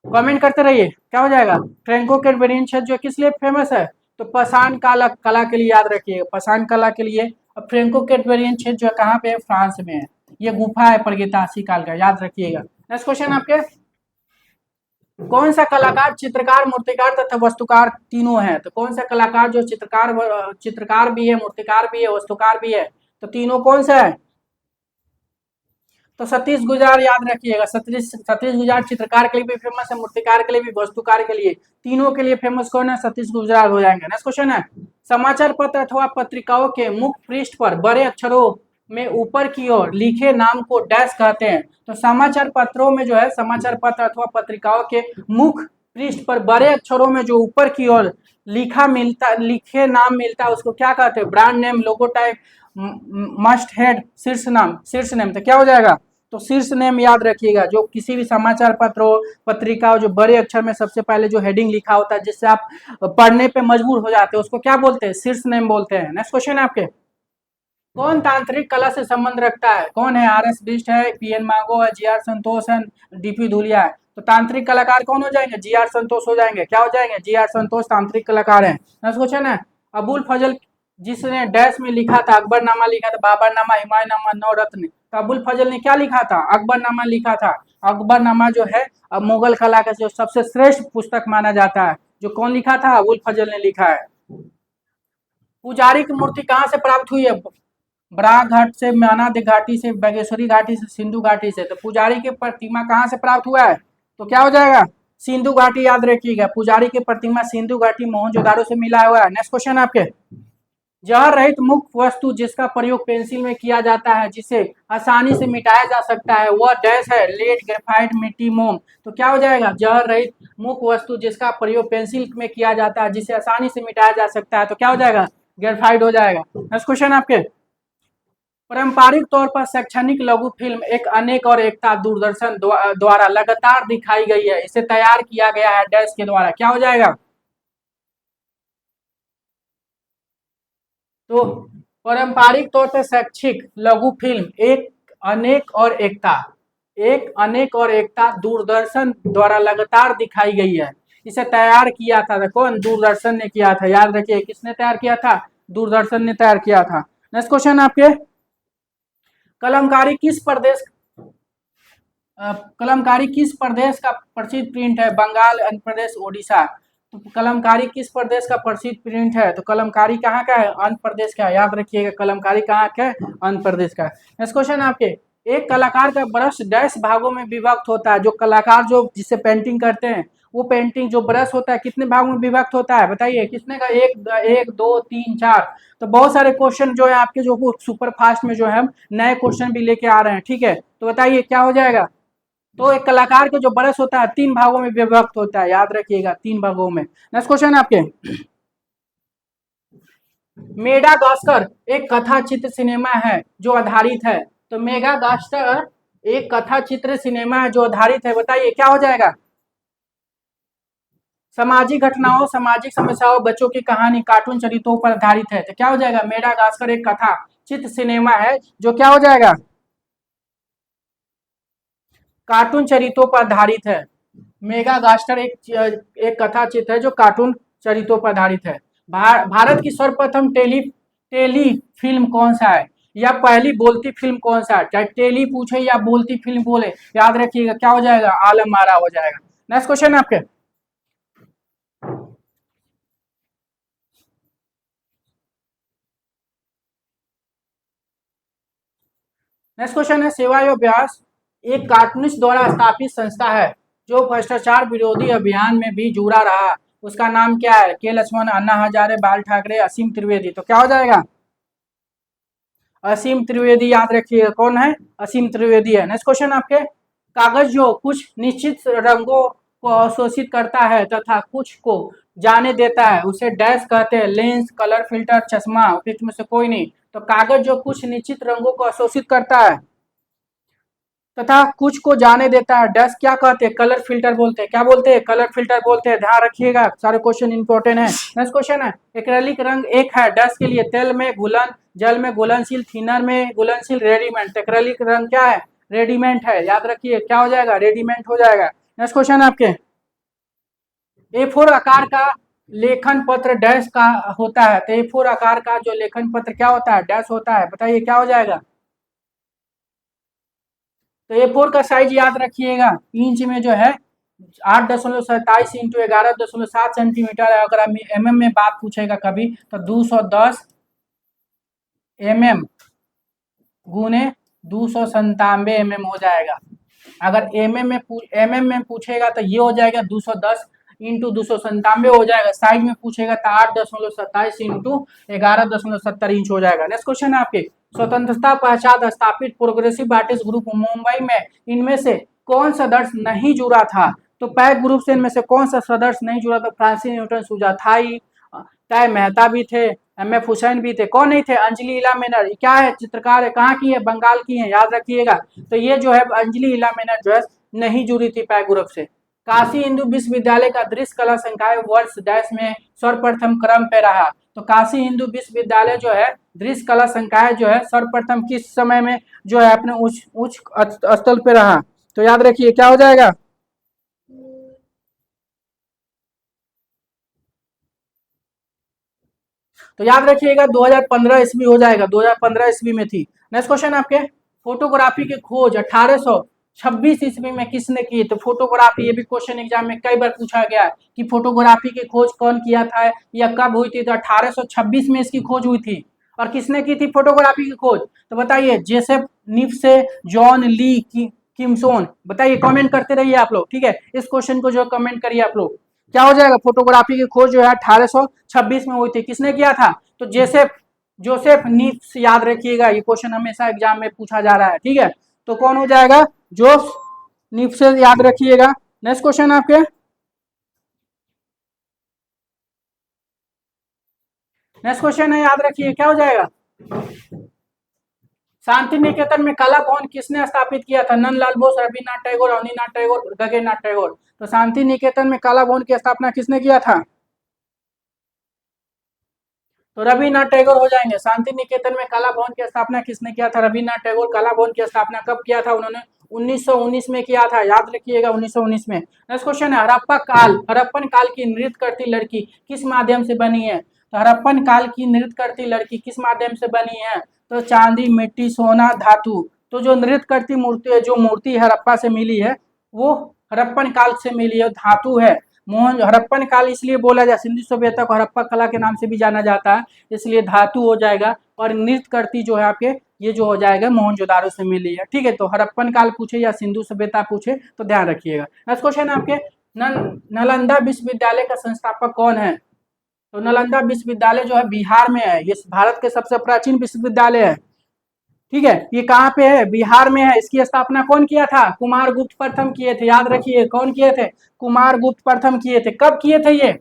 कमेंट करते रहिए क्या हो जाएगा। फ्रेंको कैडबेरियन क्षेत्र जो किस लिए फेमस है? तो पाषाण काला कला के लिए। याद रखिएगा पाषाण कला के लिए। अब फ्रेंको कैडबेरियन क्षेत्र जो है कहाँ पे है? फ्रांस में है। ये गुफा है प्रगीतासी काल का, याद रखिएगा। नेक्स्ट क्वेश्चन आपके, कौन सा कलाकार चित्रकार, मूर्तिकार तथा वस्तुकार तीनों है? तो कौन सा कलाकार जो चित्रकार भी है, मूर्तिकार भी है, वस्तुकार भी है? तो तीनों कौन सा है? तो सतीश गुजराल याद रखिएगा। सतीश सतीश गुजराल चित्रकार के लिए भी फेमस है, मूर्तिकार के लिए भी, वास्तुकार के लिए, तीनों के लिए फेमस कौन है? सतीश गुजराल हो जाएंगे। नेक्स्ट क्वेश्चन है, समाचार पत्र अथवा पत्रिकाओं के मुख्य पृष्ठ पर बड़े अक्षरों में ऊपर की ओर लिखे नाम को डैश कहते हैं। तो समाचार पत्रों में जो है, समाचार पत्र अथवा पत्रिकाओं के मुख्य पृष्ठ पर बड़े अक्षरों में जो ऊपर की ओर लिखे नाम मिलता है उसको क्या कहते हैं? ब्रांड नेम, लोगो टाइप, मस्ट हेड, शीर्ष नाम, शीर्ष नेम। तो क्या हो जाएगा? तो शीर्ष नेम याद रखिएगा। जो किसी भी समाचार पत्र हो, पत्रिका हो, जो बड़े अक्षर में सबसे पहले जो हेडिंग लिखा होता है जिससे आप पढ़ने पे मजबूर हो जाते हैं उसको क्या बोलते हैं? शीर्ष नेम बोलते हैं। नेक्स्ट क्वेश्चन है आपके, कौन तांत्रिक कला से संबंध रखता है? कौन है? आर एस बिष्ट है, पी एन मांगो है, जी आर संतोष है, डीपी धुलिया है। तो तांत्रिक कलाकार कौन हो जाएंगे? जी आर संतोष हो जाएंगे। क्या हो जाएंगे? जी आर संतोष तांत्रिक कलाकार है। नेक्स्ट क्वेश्चन है, अबुल फजल जिसने डैश में लिखा था, अकबरनामा लिखा था, बाबरनामा, हुमायूंनामा, नवरत्न, तो अबुल फजल ने क्या लिखा था? अकबरनामा लिखा था। अकबरनामा जो है अब मुगल कला का जो सबसे श्रेष्ठ पुस्तक माना जाता है। जो कौन लिखा था? अबुल फजल ने लिखा है। पुजारी की मूर्ति कहाँ से प्राप्त हुई है? बराग घाट से, मानाद घाटी से, बागेश्वरी घाटी से, सिंधु घाटी से। तो पुजारी की प्रतिमा कहाँ से प्राप्त हुआ है? तो क्या हो जाएगा? सिंधु घाटी याद रखिएगा। पुजारी की प्रतिमा सिंधु घाटी मोहनजोदाड़ो से मिला हुआ है। नेक्स्ट क्वेश्चन आपके, जहर रहित मुख्य वस्तु जिसका प्रयोग पेंसिल में किया जाता है जिसे आसानी से मिटाया जा सकता है वह डैश है? लेड, ग्रेफाइट, मिट्टी, मोम। तो क्या हो जाएगा? जहर रहित मुख्य वस्तु जिसका प्रयोग पेंसिल में किया जाता है जिसे आसानी से मिटाया जा सकता है। तो क्या हो जाएगा? ग्रेफाइट हो जाएगा। नेक्स्ट क्वेश्चन आपके, पारंपरिक तौर पर शैक्षणिक लघु फिल्म एक अनेक और एकता दूरदर्शन द्वारा लगातार दिखाई गई है। इसे तैयार किया गया है डैश के द्वारा। क्या हो जाएगा? तो पारंपरिक तौर पर शैक्षिक लघु फिल्म एक अनेक और एकता, एक अनेक और एकता दूरदर्शन द्वारा लगातार दिखाई गई है। इसे तैयार किया था कौन? दूरदर्शन ने किया था। याद रखिए, किसने तैयार किया था? दूरदर्शन ने तैयार किया था। नेक्स्ट क्वेश्चन आपके, कलमकारी किस प्रदेश कलमकारी किस प्रदेश का प्रसिद्ध प्रिंट है? बंगाल, आंध्र प्रदेश, ओडिशा। तो कलमकारी किस प्रदेश का प्रसिद्ध प्रिंट है? तो कलमकारी कहाँ का है? आंध्र प्रदेश का। याद रखिएगा, कलमकारी कहाँ का है? आंध्र प्रदेश का। नेक्स्ट क्वेश्चन आपके, एक कलाकार का ब्रश डैश भागों में विभक्त होता है। जो कलाकार जो जिससे पेंटिंग करते हैं वो पेंटिंग जो ब्रश होता है कितने भागों में विभक्त होता है? बताइए कितने का? एक, दो, तीन, चार। तो बहुत सारे क्वेश्चन जो है आपके जो सुपर फास्ट में जो है हम नए क्वेश्चन भी लेके आ रहे हैं। ठीक है, तो बताइए क्या हो जाएगा? तो एक कलाकार का जो ब्रश होता है तीन भागों में विभक्त होता है। याद रखिएगा, तीन भागों में। नेक्स्ट क्वेश्चन आपके, मेडागास्कर एक कथा चित्र सिनेमा है जो आधारित है। तो मेगागास्कर एक कथा चित्र सिनेमा है जो आधारित है। बताइए क्या हो जाएगा? सामाजिक घटनाओं, सामाजिक समस्याओं, बच्चों की कहानी, कार्टून चरित्रों पर आधारित है। तो क्या हो जाएगा? मेडागास्कर एक कथा चित्र सिनेमा है जो क्या हो जाएगा? कार्टून चरित्रों पर आधारित है। मेगागास्टर एक कथा चित्र है जो कार्टून चरित्रों पर आधारित है। भारत की सर्वप्रथम टेली फिल्म कौन सा है? या पहली बोलती फिल्म कौन सा है? चाहे टेली पूछे या बोलती फिल्म बोले, याद रखिएगा क्या हो जाएगा? आलम आरा हो जाएगा। नेक्स्ट क्वेश्चन आपके, नेक्स्ट क्वेश्चन है, सेवायोग व्यास एक कार्टूनिस्ट द्वारा स्थापित संस्था है जो भ्रष्टाचार विरोधी अभियान में भी जुड़ा रहा। उसका नाम क्या है? के लक्ष्मण, अन्ना हजारे, बाल ठाकरे, असीम त्रिवेदी। तो क्या हो जाएगा? असीम त्रिवेदी। याद रखिएगा कौन है? असीम त्रिवेदी है। नेक्स्ट क्वेश्चन आपके, कागज जो कुछ निश्चित रंगों को अवशोषित करता है तथा कुछ को जाने देता है उसे डैश कहते हैं? लेंस, कलर फिल्टर, चश्मा, उपयुक्त में से कोई नहीं। तो कागज जो कुछ निश्चित रंगों को अवशोषित करता है तथा कुछ को जाने देता है डैश क्या कहते हैं? कलर फिल्टर बोलते हैं। क्या बोलते हैं? कलर फिल्टर बोलते हैं। ध्यान रखिएगा, सारे क्वेश्चन इंपॉर्टेंट है। नेक्स्ट क्वेश्चन है, एक्रेलिक रंग एक है डैश के लिए? तेल में घुलन, जल में घुलनशील, थिनर में घुलनशील, रेडीमेड। एक्रेलिक रंग क्या है? रेडीमेड है। याद रखिए क्या हो जाएगा? रेडीमेड हो जाएगा। नेक्स्ट क्वेश्चन आपके, A4 आकार का लेखन पत्र डैश का होता है? तो A4 आकार का जो लेखन पत्र क्या होता है? डैश होता है। बताइए क्या हो जाएगा? तो A4 का साइज याद रखिएगा, इंच में जो है 8.27 इंटू 11.7 सेंटीमीटर है। अगर एमएम में बात पूछेगा कभी तो 210 mm गुने 297 mm हो जाएगा। अगर mm में पूछेगा तो ये हो जाएगा 210 इंटू 297 हो जाएगा। साइड में पूछेगा तो 8.27 इंटू 11.70 इंच हो जाएगा। नेक्स्ट क्वेश्चन है आपके, स्वतंत्रता पश्चात स्थापित प्रोग्रेसिव आर्टिस्ट ग्रुप मुंबई में इनमें से कौन सदस्य नहीं जुड़ा था? तो पैक ग्रुप से इनमें से कौन सा सदस्य नहीं जुड़ा था? फ्रांसिस न्यूटन, सुजाथाई, तय मेहता भी थे, एम.एफ. हुसैन भी थे। कौन नहीं थे? अंजलि इला मेनन। क्या है? चित्रकार है। कहाँ की है? बंगाल की है, याद रखिएगा। तो ये जो है अंजलि इला मेनन जो है नहीं जुड़ी थी पैक ग्रुप से। काशी हिंदू विश्वविद्यालय का दृश्य कला संकाय वर्ष डैश में सर्वप्रथम क्रम पे रहा। तो काशी हिंदू विश्वविद्यालय जो है दृश्य कला संकाय जो है सर्वप्रथम किस समय में जो है अपने उच्च उच्च स्थल पे रहा? तो याद रखिए क्या हो जाएगा? तो याद रखिएगा 2015 ईस्वी हो जाएगा। 2015 ईस्वी में थी। नेक्स्ट क्वेश्चन आपके, फोटोग्राफी की खोज 1826 ईस्वी में किसने की? तो फोटोग्राफी, ये भी क्वेश्चन एग्जाम में कई बार पूछा गया है कि फोटोग्राफी की खोज कौन किया था या कब हुई थी? तो 1826 में इसकी खोज हुई थी। और किसने की थी फोटोग्राफी की खोज? तो बताइए, जेसेफ निप्से, जॉन ली किमसोन। बताइए, कमेंट करते रहिए आप लोग, ठीक है। इस क्वेश्चन को जो कमेंट करिए आप लोग। क्या हो जाएगा? फोटोग्राफी की खोज जो है 1826 में हुई थी। किसने किया था? तो जोसेफ निप्स। याद रखिएगा, ये क्वेश्चन हमेशा एग्जाम में पूछा जा रहा है, ठीक है। तो कौन हो जाएगा? जोस निप्स, याद रखिएगा। नेक्स्ट क्वेश्चन आपके, नेक्स्ट क्वेश्चन है, याद रखिए क्या हो जाएगा? शांति निकेतन में कला भवन किसने स्थापित किया था? नंदलाल बोस, रविन्द्रनाथ टैगोर, अवनीनाथ टैगोर, गगननाथ टैगोर। तो शांति निकेतन में कला भवन की स्थापना किसने किया था? तो रविन्द्रनाथ टैगोर हो जाएंगे। शांति निकेतन में कला भवन की स्थापना किसने किया था? रविन्द्रनाथ टैगोर। कला भवन की स्थापना कब किया था उन्होंने? 1919 में किया था, याद रखिएगा 1919 में। नेक्स्ट क्वेश्चन है, हड़प्पन काल की नृत्य करती लड़की किस माध्यम से बनी है? तो हड़प्पन काल की नृत्य करती लड़की किस माध्यम से बनी है? तो चांदी, मिट्टी, सोना, धातु। तो जो नृत्य करती मूर्ति है, जो मूर्ति हड़प्पा से मिली है वो हड़प्पन काल से मिली है, धातु है। मोहन हड़प्पन काल इसलिए बोला जाए, सिंधु सभ्यता को हड़प्पा कला के नाम से भी जाना जाता है, इसलिए धातु हो जाएगा। और नृत्य करती जो है आपके, ये जो हो जाएगा मोहनजोदारो से मिली है, ठीक है। तो हड़प्पन काल पूछे या सिंधु सभ्यता पूछे तो ध्यान रखिएगा। नेक्स्ट क्वेश्चन आपके, नालंदा विश्वविद्यालय का संस्थापक कौन है? तो नालंदा विश्वविद्यालय जो है बिहार में है, ये भारत के सबसे प्राचीन विश्वविद्यालय है, ठीक है। ये कहाँ पे है? बिहार में है। इसकी स्थापना कौन किया था? कुमार गुप्त प्रथम किए थे, याद रखिए कौन किए थे? कुमार गुप्त प्रथम किए थे। कब किए थे ये?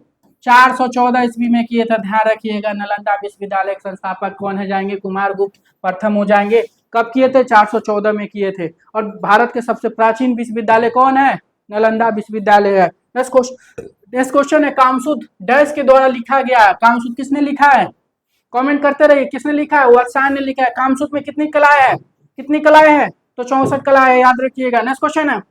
414 ईस्वी में किए थे, ध्यान रखिएगा। नालंदा विश्वविद्यालय के संस्थापक कौन है जाएंगे? कुमार गुप्त प्रथम हो जाएंगे। कब किए थे? 414 में किए थे। और भारत के सबसे प्राचीन विश्वविद्यालय कौन है? नालंदा विश्वविद्यालय है। नेक्स्ट क्वेश्चन है, कामसूत्र डैश के द्वारा लिखा गया है। कामसूत्र किसने लिखा है? कमेंट करते रहिए, किसने लिखा है? वर्षायन ने लिखा है। कामसूत्र में कितनी कलाएं हैं? कितनी कलाएं हैं? तो 64 कलाएं, याद रखिएगा। नेक्स्ट क्वेश्चन है,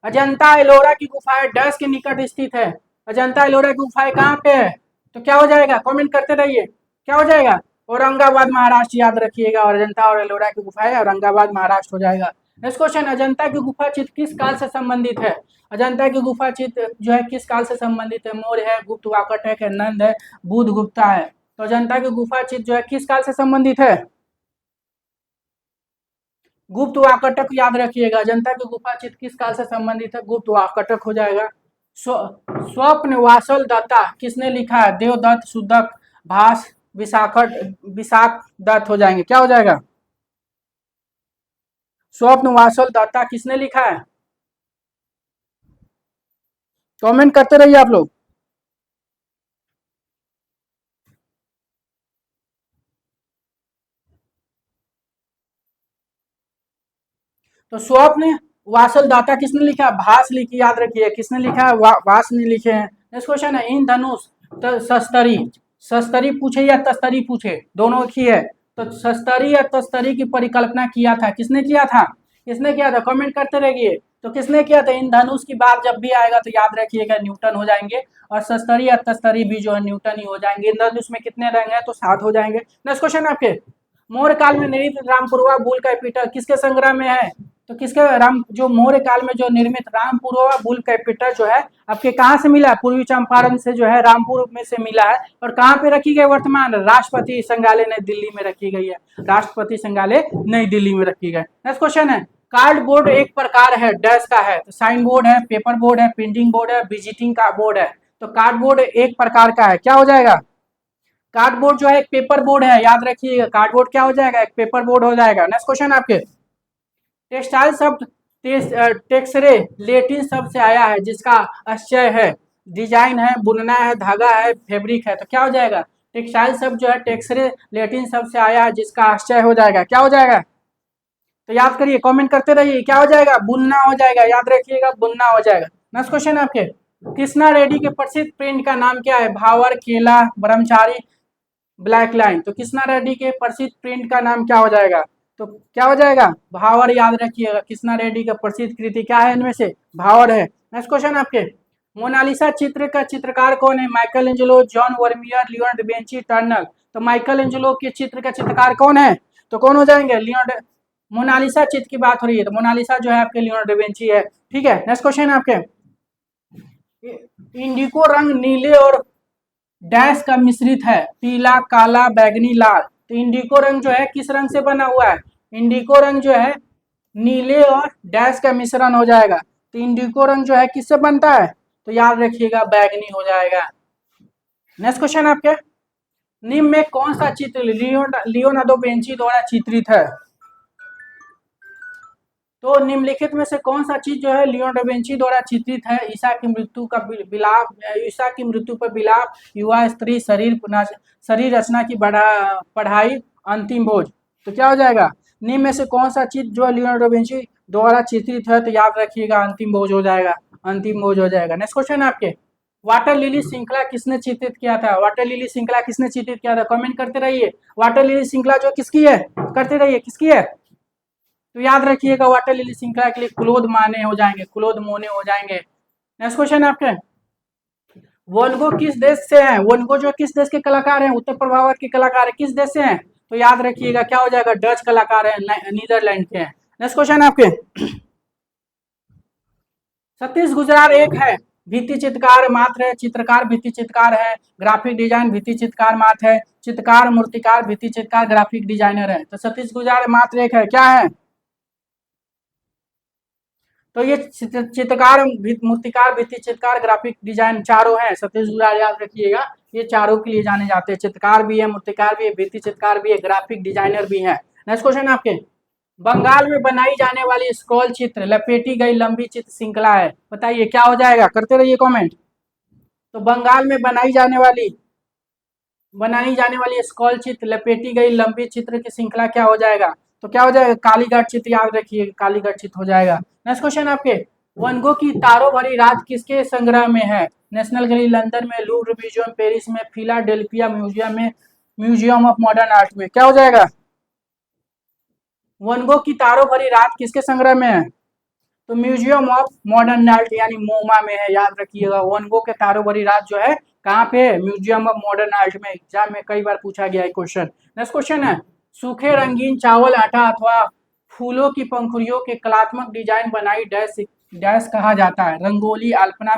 अजंता एलोरा की गुफाएं डैश के निकट स्थित है। अजंता एलोरा की गुफाएं कहाँ पे है? तो क्या हो जाएगा? कमेंट करते रहिए, क्या हो जाएगा? औरंगाबाद महाराष्ट्र, याद रखिएगा। और अजंता और एलोरा की गुफाएं औरंगाबाद महाराष्ट्र हो जाएगा। नेक्स्ट क्वेश्चन, अजंता की गुफा चित्र किस काल से संबंधित है? अजंता की गुफा चित्र जो है किस काल से संबंधित है? मौर्य है, गुप्त वाकाटक है, नंद है, बुद्ध गुप्ता है। तो अजंता की गुफा चित्र जो है किस काल से संबंधित है? गुप्त वाकाटक, याद रखिएगा। अजंता की गुफा चित्र किस काल से संबंधित है? गुप्त वाकाटक हो जाएगा। स्वप्न वासल दत्ता किसने लिखा है? देवदत्त, सुदक, भास, विशाख दत्त हो जाएंगे। क्या हो जाएगा? स्वप्न वासल दत्ता किसने लिखा है? कमेंट करते रहिए आप लोग। तो स्वप्न वासल दाता किसने लिखा है? भास लिखी, याद रखिए। किसने लिखा है? वास ने लिखे हैं। नेक्स्ट क्वेश्चन है, इन धनुष शस्तरी, शस्तरी पूछे या तस्तरी पूछे, दोनों की है। तो शस्तरी या तस्तरी की परिकल्पना किया था, किसने किया था? किसने किया था? कमेंट करते रहिए। तो किसने किया था? इन धनुष की बात जब भी आएगा तो याद रखिएगा न्यूटन हो जाएंगे। और शस्तरी या तस्तरी भी जो है न्यूटन ही हो जाएंगे। इन धनुष में कितने रंग है? तो 7 हो जाएंगे। नेक्स्ट क्वेश्चन आपके, मौर्य काल में निर्मित रामपुरवा बुल कैपिटल किसके संग्रह में है? तो किसके राम जो मौर्य काल में जो निर्मित रामपुर बुल कैपिटल जो है आपके कहाँ से मिला, पूर्वी चंपारण से जो है रामपुर में से मिला है। और कहाँ पे रखी गई, वर्तमान राष्ट्रपति संग्रहालय नई दिल्ली में रखी गई है, राष्ट्रपति संग्रहालय नई दिल्ली में रखी गई। नेक्स्ट क्वेश्चन है, कार्डबोर्ड एक प्रकार है डैश का है, तो साइन बोर्ड है, पेपर बोर्ड है, प्रिंटिंग बोर्ड है, विजिटिंग का बोर्ड है। तो कार्डबोर्ड एक प्रकार का है, क्या हो जाएगा, कार्डबोर्ड जो है एक पेपर बोर्ड है, याद रखिएगा कार्डबोर्ड क्या हो जाएगा, एक पेपर बोर्ड हो जाएगा। नेक्स्ट क्वेश्चन आपके, टेक्सटाइल शब्द टेक्सरे लेटिन शब्द से आया है जिसका आशय है डिजाइन है, बुनना है, धागा है, फैब्रिक है। तो क्या हो जाएगा, टेक्सटाइल शब्द जो है टेक्सरे लेटिन शब्द से आया है जिसका आशय हो जाएगा, क्या हो जाएगा, तो याद करिए, कमेंट करते रहिए, क्या हो जाएगा, बुनना हो जाएगा, याद रखिएगा बुनना हो जाएगा। नेक्स्ट क्वेश्चन आपके, कृष्णा रेड्डी के प्रसिद्ध प्रिंट का नाम क्या है, भावर, केला, ब्रह्मचारी, ब्लैक लाइन। तो कृष्णा रेड्डी के प्रसिद्ध प्रिंट का नाम क्या हो जाएगा, तो क्या हो जाएगा, भावर, याद रखिएगा कृष्णा रेड्डी का प्रसिद्ध कृति क्या है, इनमें से भावर है। नेक्स्ट क्वेश्चन आपके, मोनालिसा चित्र का चित्रकार कौन है, Michael Angelo, John Vermeer, Leonardo da Vinci, Turner. तो माइकल एंजेलो के चित्र का चित्रकार कौन है, तो कौन हो जाएंगे, लियोनार्डो। मोनालिसा चित्र की बात हो रही है तो मोनालिसा जो है आपके लियोनार्डो दा विंची है, ठीक है। नेक्स्ट क्वेश्चन आपके, इंडिको रंग नीले और डैश का मिश्रित है, पीला, काला, बैगनी, लाल। तो इंडिको रंग जो है किस रंग से बना हुआ है, इंडिको रंग जो है नीले और डैश का मिश्रण हो जाएगा। तो इंडिको रंग जो है किससे बनता है, तो याद रखिएगा बैगनी हो जाएगा। नेक्स्ट क्वेश्चन आपके, निम्न में कौन सा चित्र लियोनार्डो विंची द्वारा चित्रित है, तो निम्नलिखित में से कौन सा चीज जो है लियोनार्डो दा विंची द्वारा चित्रित है, ईसा की मृत्यु का विलाप, ईसा की मृत्यु पर विलाप, युवा स्त्री, शरीर रचना की पढ़ाई, अंतिम भोज। तो क्या हो जाएगा, निम्न में से कौन सा चीज जो है लियोनार्डो दा विंची द्वारा चित्रित है, तो याद रखिएगा अंतिम भोज हो जाएगा, अंतिम भोज हो जाएगा। नेक्स्ट क्वेश्चन आपके, वाटर लिली श्रृंखला किसने चित्रित किया था, वाटर लिली श्रृंखला किसने चित्रित किया था, कमेंट करते रहिए। वाटर लिली श्रृंखला जो किसकी है, करते रहिए, किसकी है, तो याद रखिएगा वाटर लिली श्रृंखला के लिए क्लोद माने हो जाएंगे, क्लोद मोने हो जाएंगे। नेक्स्ट क्वेश्चन आपके, वनगो किस देश से हैं, वनगो जो किस देश के कलाकार हैं, उत्तर प्रभावर के कलाकार है, किस देश से हैं, तो याद रखिएगा क्या हो जाएगा, डच कलाकार है, नीदरलैंड के हैं। नेक्स्ट क्वेश्चन आपके, सतीश गुजराल एक है, भित्ति चित्रकार मात्र है, चित्रकार भित्ति चित्रकार है, ग्राफिक डिजाइन भित्ति चित्रकार मात्र है, चित्रकार मूर्तिकार भित्ति चित्रकार ग्राफिक डिजाइनर है। तो सतीश गुजराल मात्र एक है, क्या है, तो ये चित्रकार, मूर्तिकार, भित्ति चित्रकार, ग्राफिक डिजाइन चारों हैं, सतीश गुजराल याद रखिएगा, ये चारों के लिए जाने जाते हैं, चित्रकार भी है, मूर्तिकार भी है, भित्ति चित्रकार भी है, ग्राफिक डिजाइनर भी है। नेक्स्ट क्वेश्चन आपके, बंगाल में बनाई जाने वाली स्क्रॉल चित्र लपेटी गई लंबी चित्र श्रृंखला है, बताइए क्या हो जाएगा, करते रहिए कमेंट। तो बंगाल में बनाई जाने वाली स्क्रॉल चित्र लपेटी गई लंबी चित्र की श्रृंखला क्या हो जाएगा, तो क्या हो जाएगा, कालीघाट चित्र, याद रखिए कालीघाट चित्र हो जाएगा। नेक्स्ट क्वेश्चन आपके, वनगो की तारों भरी रात किसके संग्रह में है, नेशनल गैलरी लंदन में, लूव्र म्यूजियम पेरिस में, फिलाडेल्फिया म्यूजियम में, म्यूजियम ऑफ मॉडर्न आर्ट में, क्या हो जाएगा, वनगो की तारों भरी रात किसके संग्रह में है, तो म्यूजियम ऑफ मॉडर्न आर्ट यानी मोमा में है, याद रखिएगा। वनगो के तारों भरी रात जो है कहाँ पे है, म्यूजियम ऑफ मॉडर्न आर्ट में, एग्जाम में कई बार पूछा गया है क्वेश्चन। नेक्स्ट क्वेश्चन है, सूखे रंगीन चावल आटा अथवा फूलों की पंखुड़ियों के कलात्मक डिजाइन बनाई डैश डैश कहा जाता है, रंगोली, अल्पना,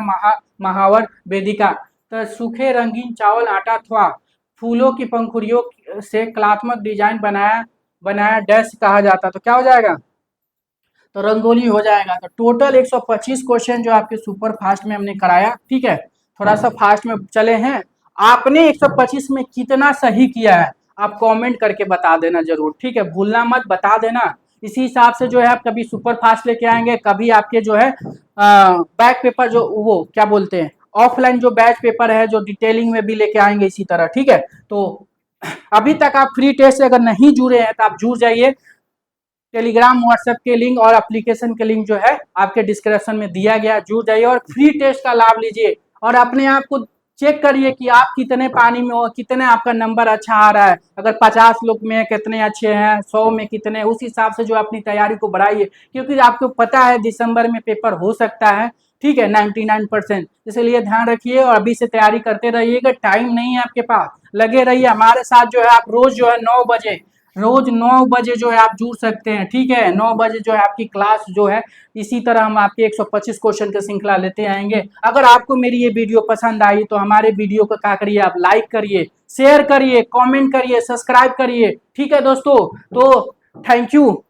महावर, वेदिका। तो सूखे रंगीन चावल आटा अथवा फूलों की पंखुड़ियों से कलात्मक डिजाइन बनाया डैश कहा जाता है, तो क्या हो जाएगा, तो रंगोली हो जाएगा। तो टोटल 125 क्वेश्चन जो आपके सुपर फास्ट में हमने कराया, ठीक है, थोड़ा सा फास्ट में चले हैं। आपने 125 में कितना सही किया है आप कमेंट करके बता देना जरूर, ठीक है, भूलना मत, बता देना। इसी हिसाब से जो है आप कभी सुपर फास्ट लेके आएंगे, कभी आपके जो है बैक पेपर जो वो क्या बोलते हैं ऑफलाइन जो बैच पेपर है जो डिटेलिंग में भी लेके आएंगे इसी तरह, ठीक है। तो अभी तक आप फ्री टेस्ट से अगर नहीं जुड़े हैं तो आप जुड़ जाइए, टेलीग्राम व्हाट्सएप के लिंक और एप्लीकेशन के लिंक जो है आपके डिस्क्रिप्शन में दिया गया, जुड़ जाइए और फ्री टेस्ट का लाभ लीजिए और अपने आप को चेक करिए कि आप कितने पानी में हो, कितने आपका नंबर अच्छा आ रहा है, अगर 50 लोग में कितने अच्छे हैं, 100 में कितने, उस हिसाब से जो अपनी तैयारी को बढ़ाइए, क्योंकि आपको पता है दिसंबर में पेपर हो सकता है, ठीक है, 99%, इसलिए ध्यान रखिए और अभी से तैयारी करते रहिएगा, टाइम नहीं है आपके पास, लगे रहिए हमारे साथ जो है, आप रोज जो है 9 बजे रोज 9 बजे जो है आप जुड़ सकते हैं, ठीक है। 9 बजे जो है आपकी क्लास जो है, इसी तरह हम आपके 125 क्वेश्चन की श्रृंखला लेते आएंगे। अगर आपको मेरी ये वीडियो पसंद आई तो हमारे वीडियो को क्या करिए, आप लाइक करिए, शेयर करिए, कमेंट करिए, सब्सक्राइब करिए, ठीक है दोस्तों। तो थैंक यू।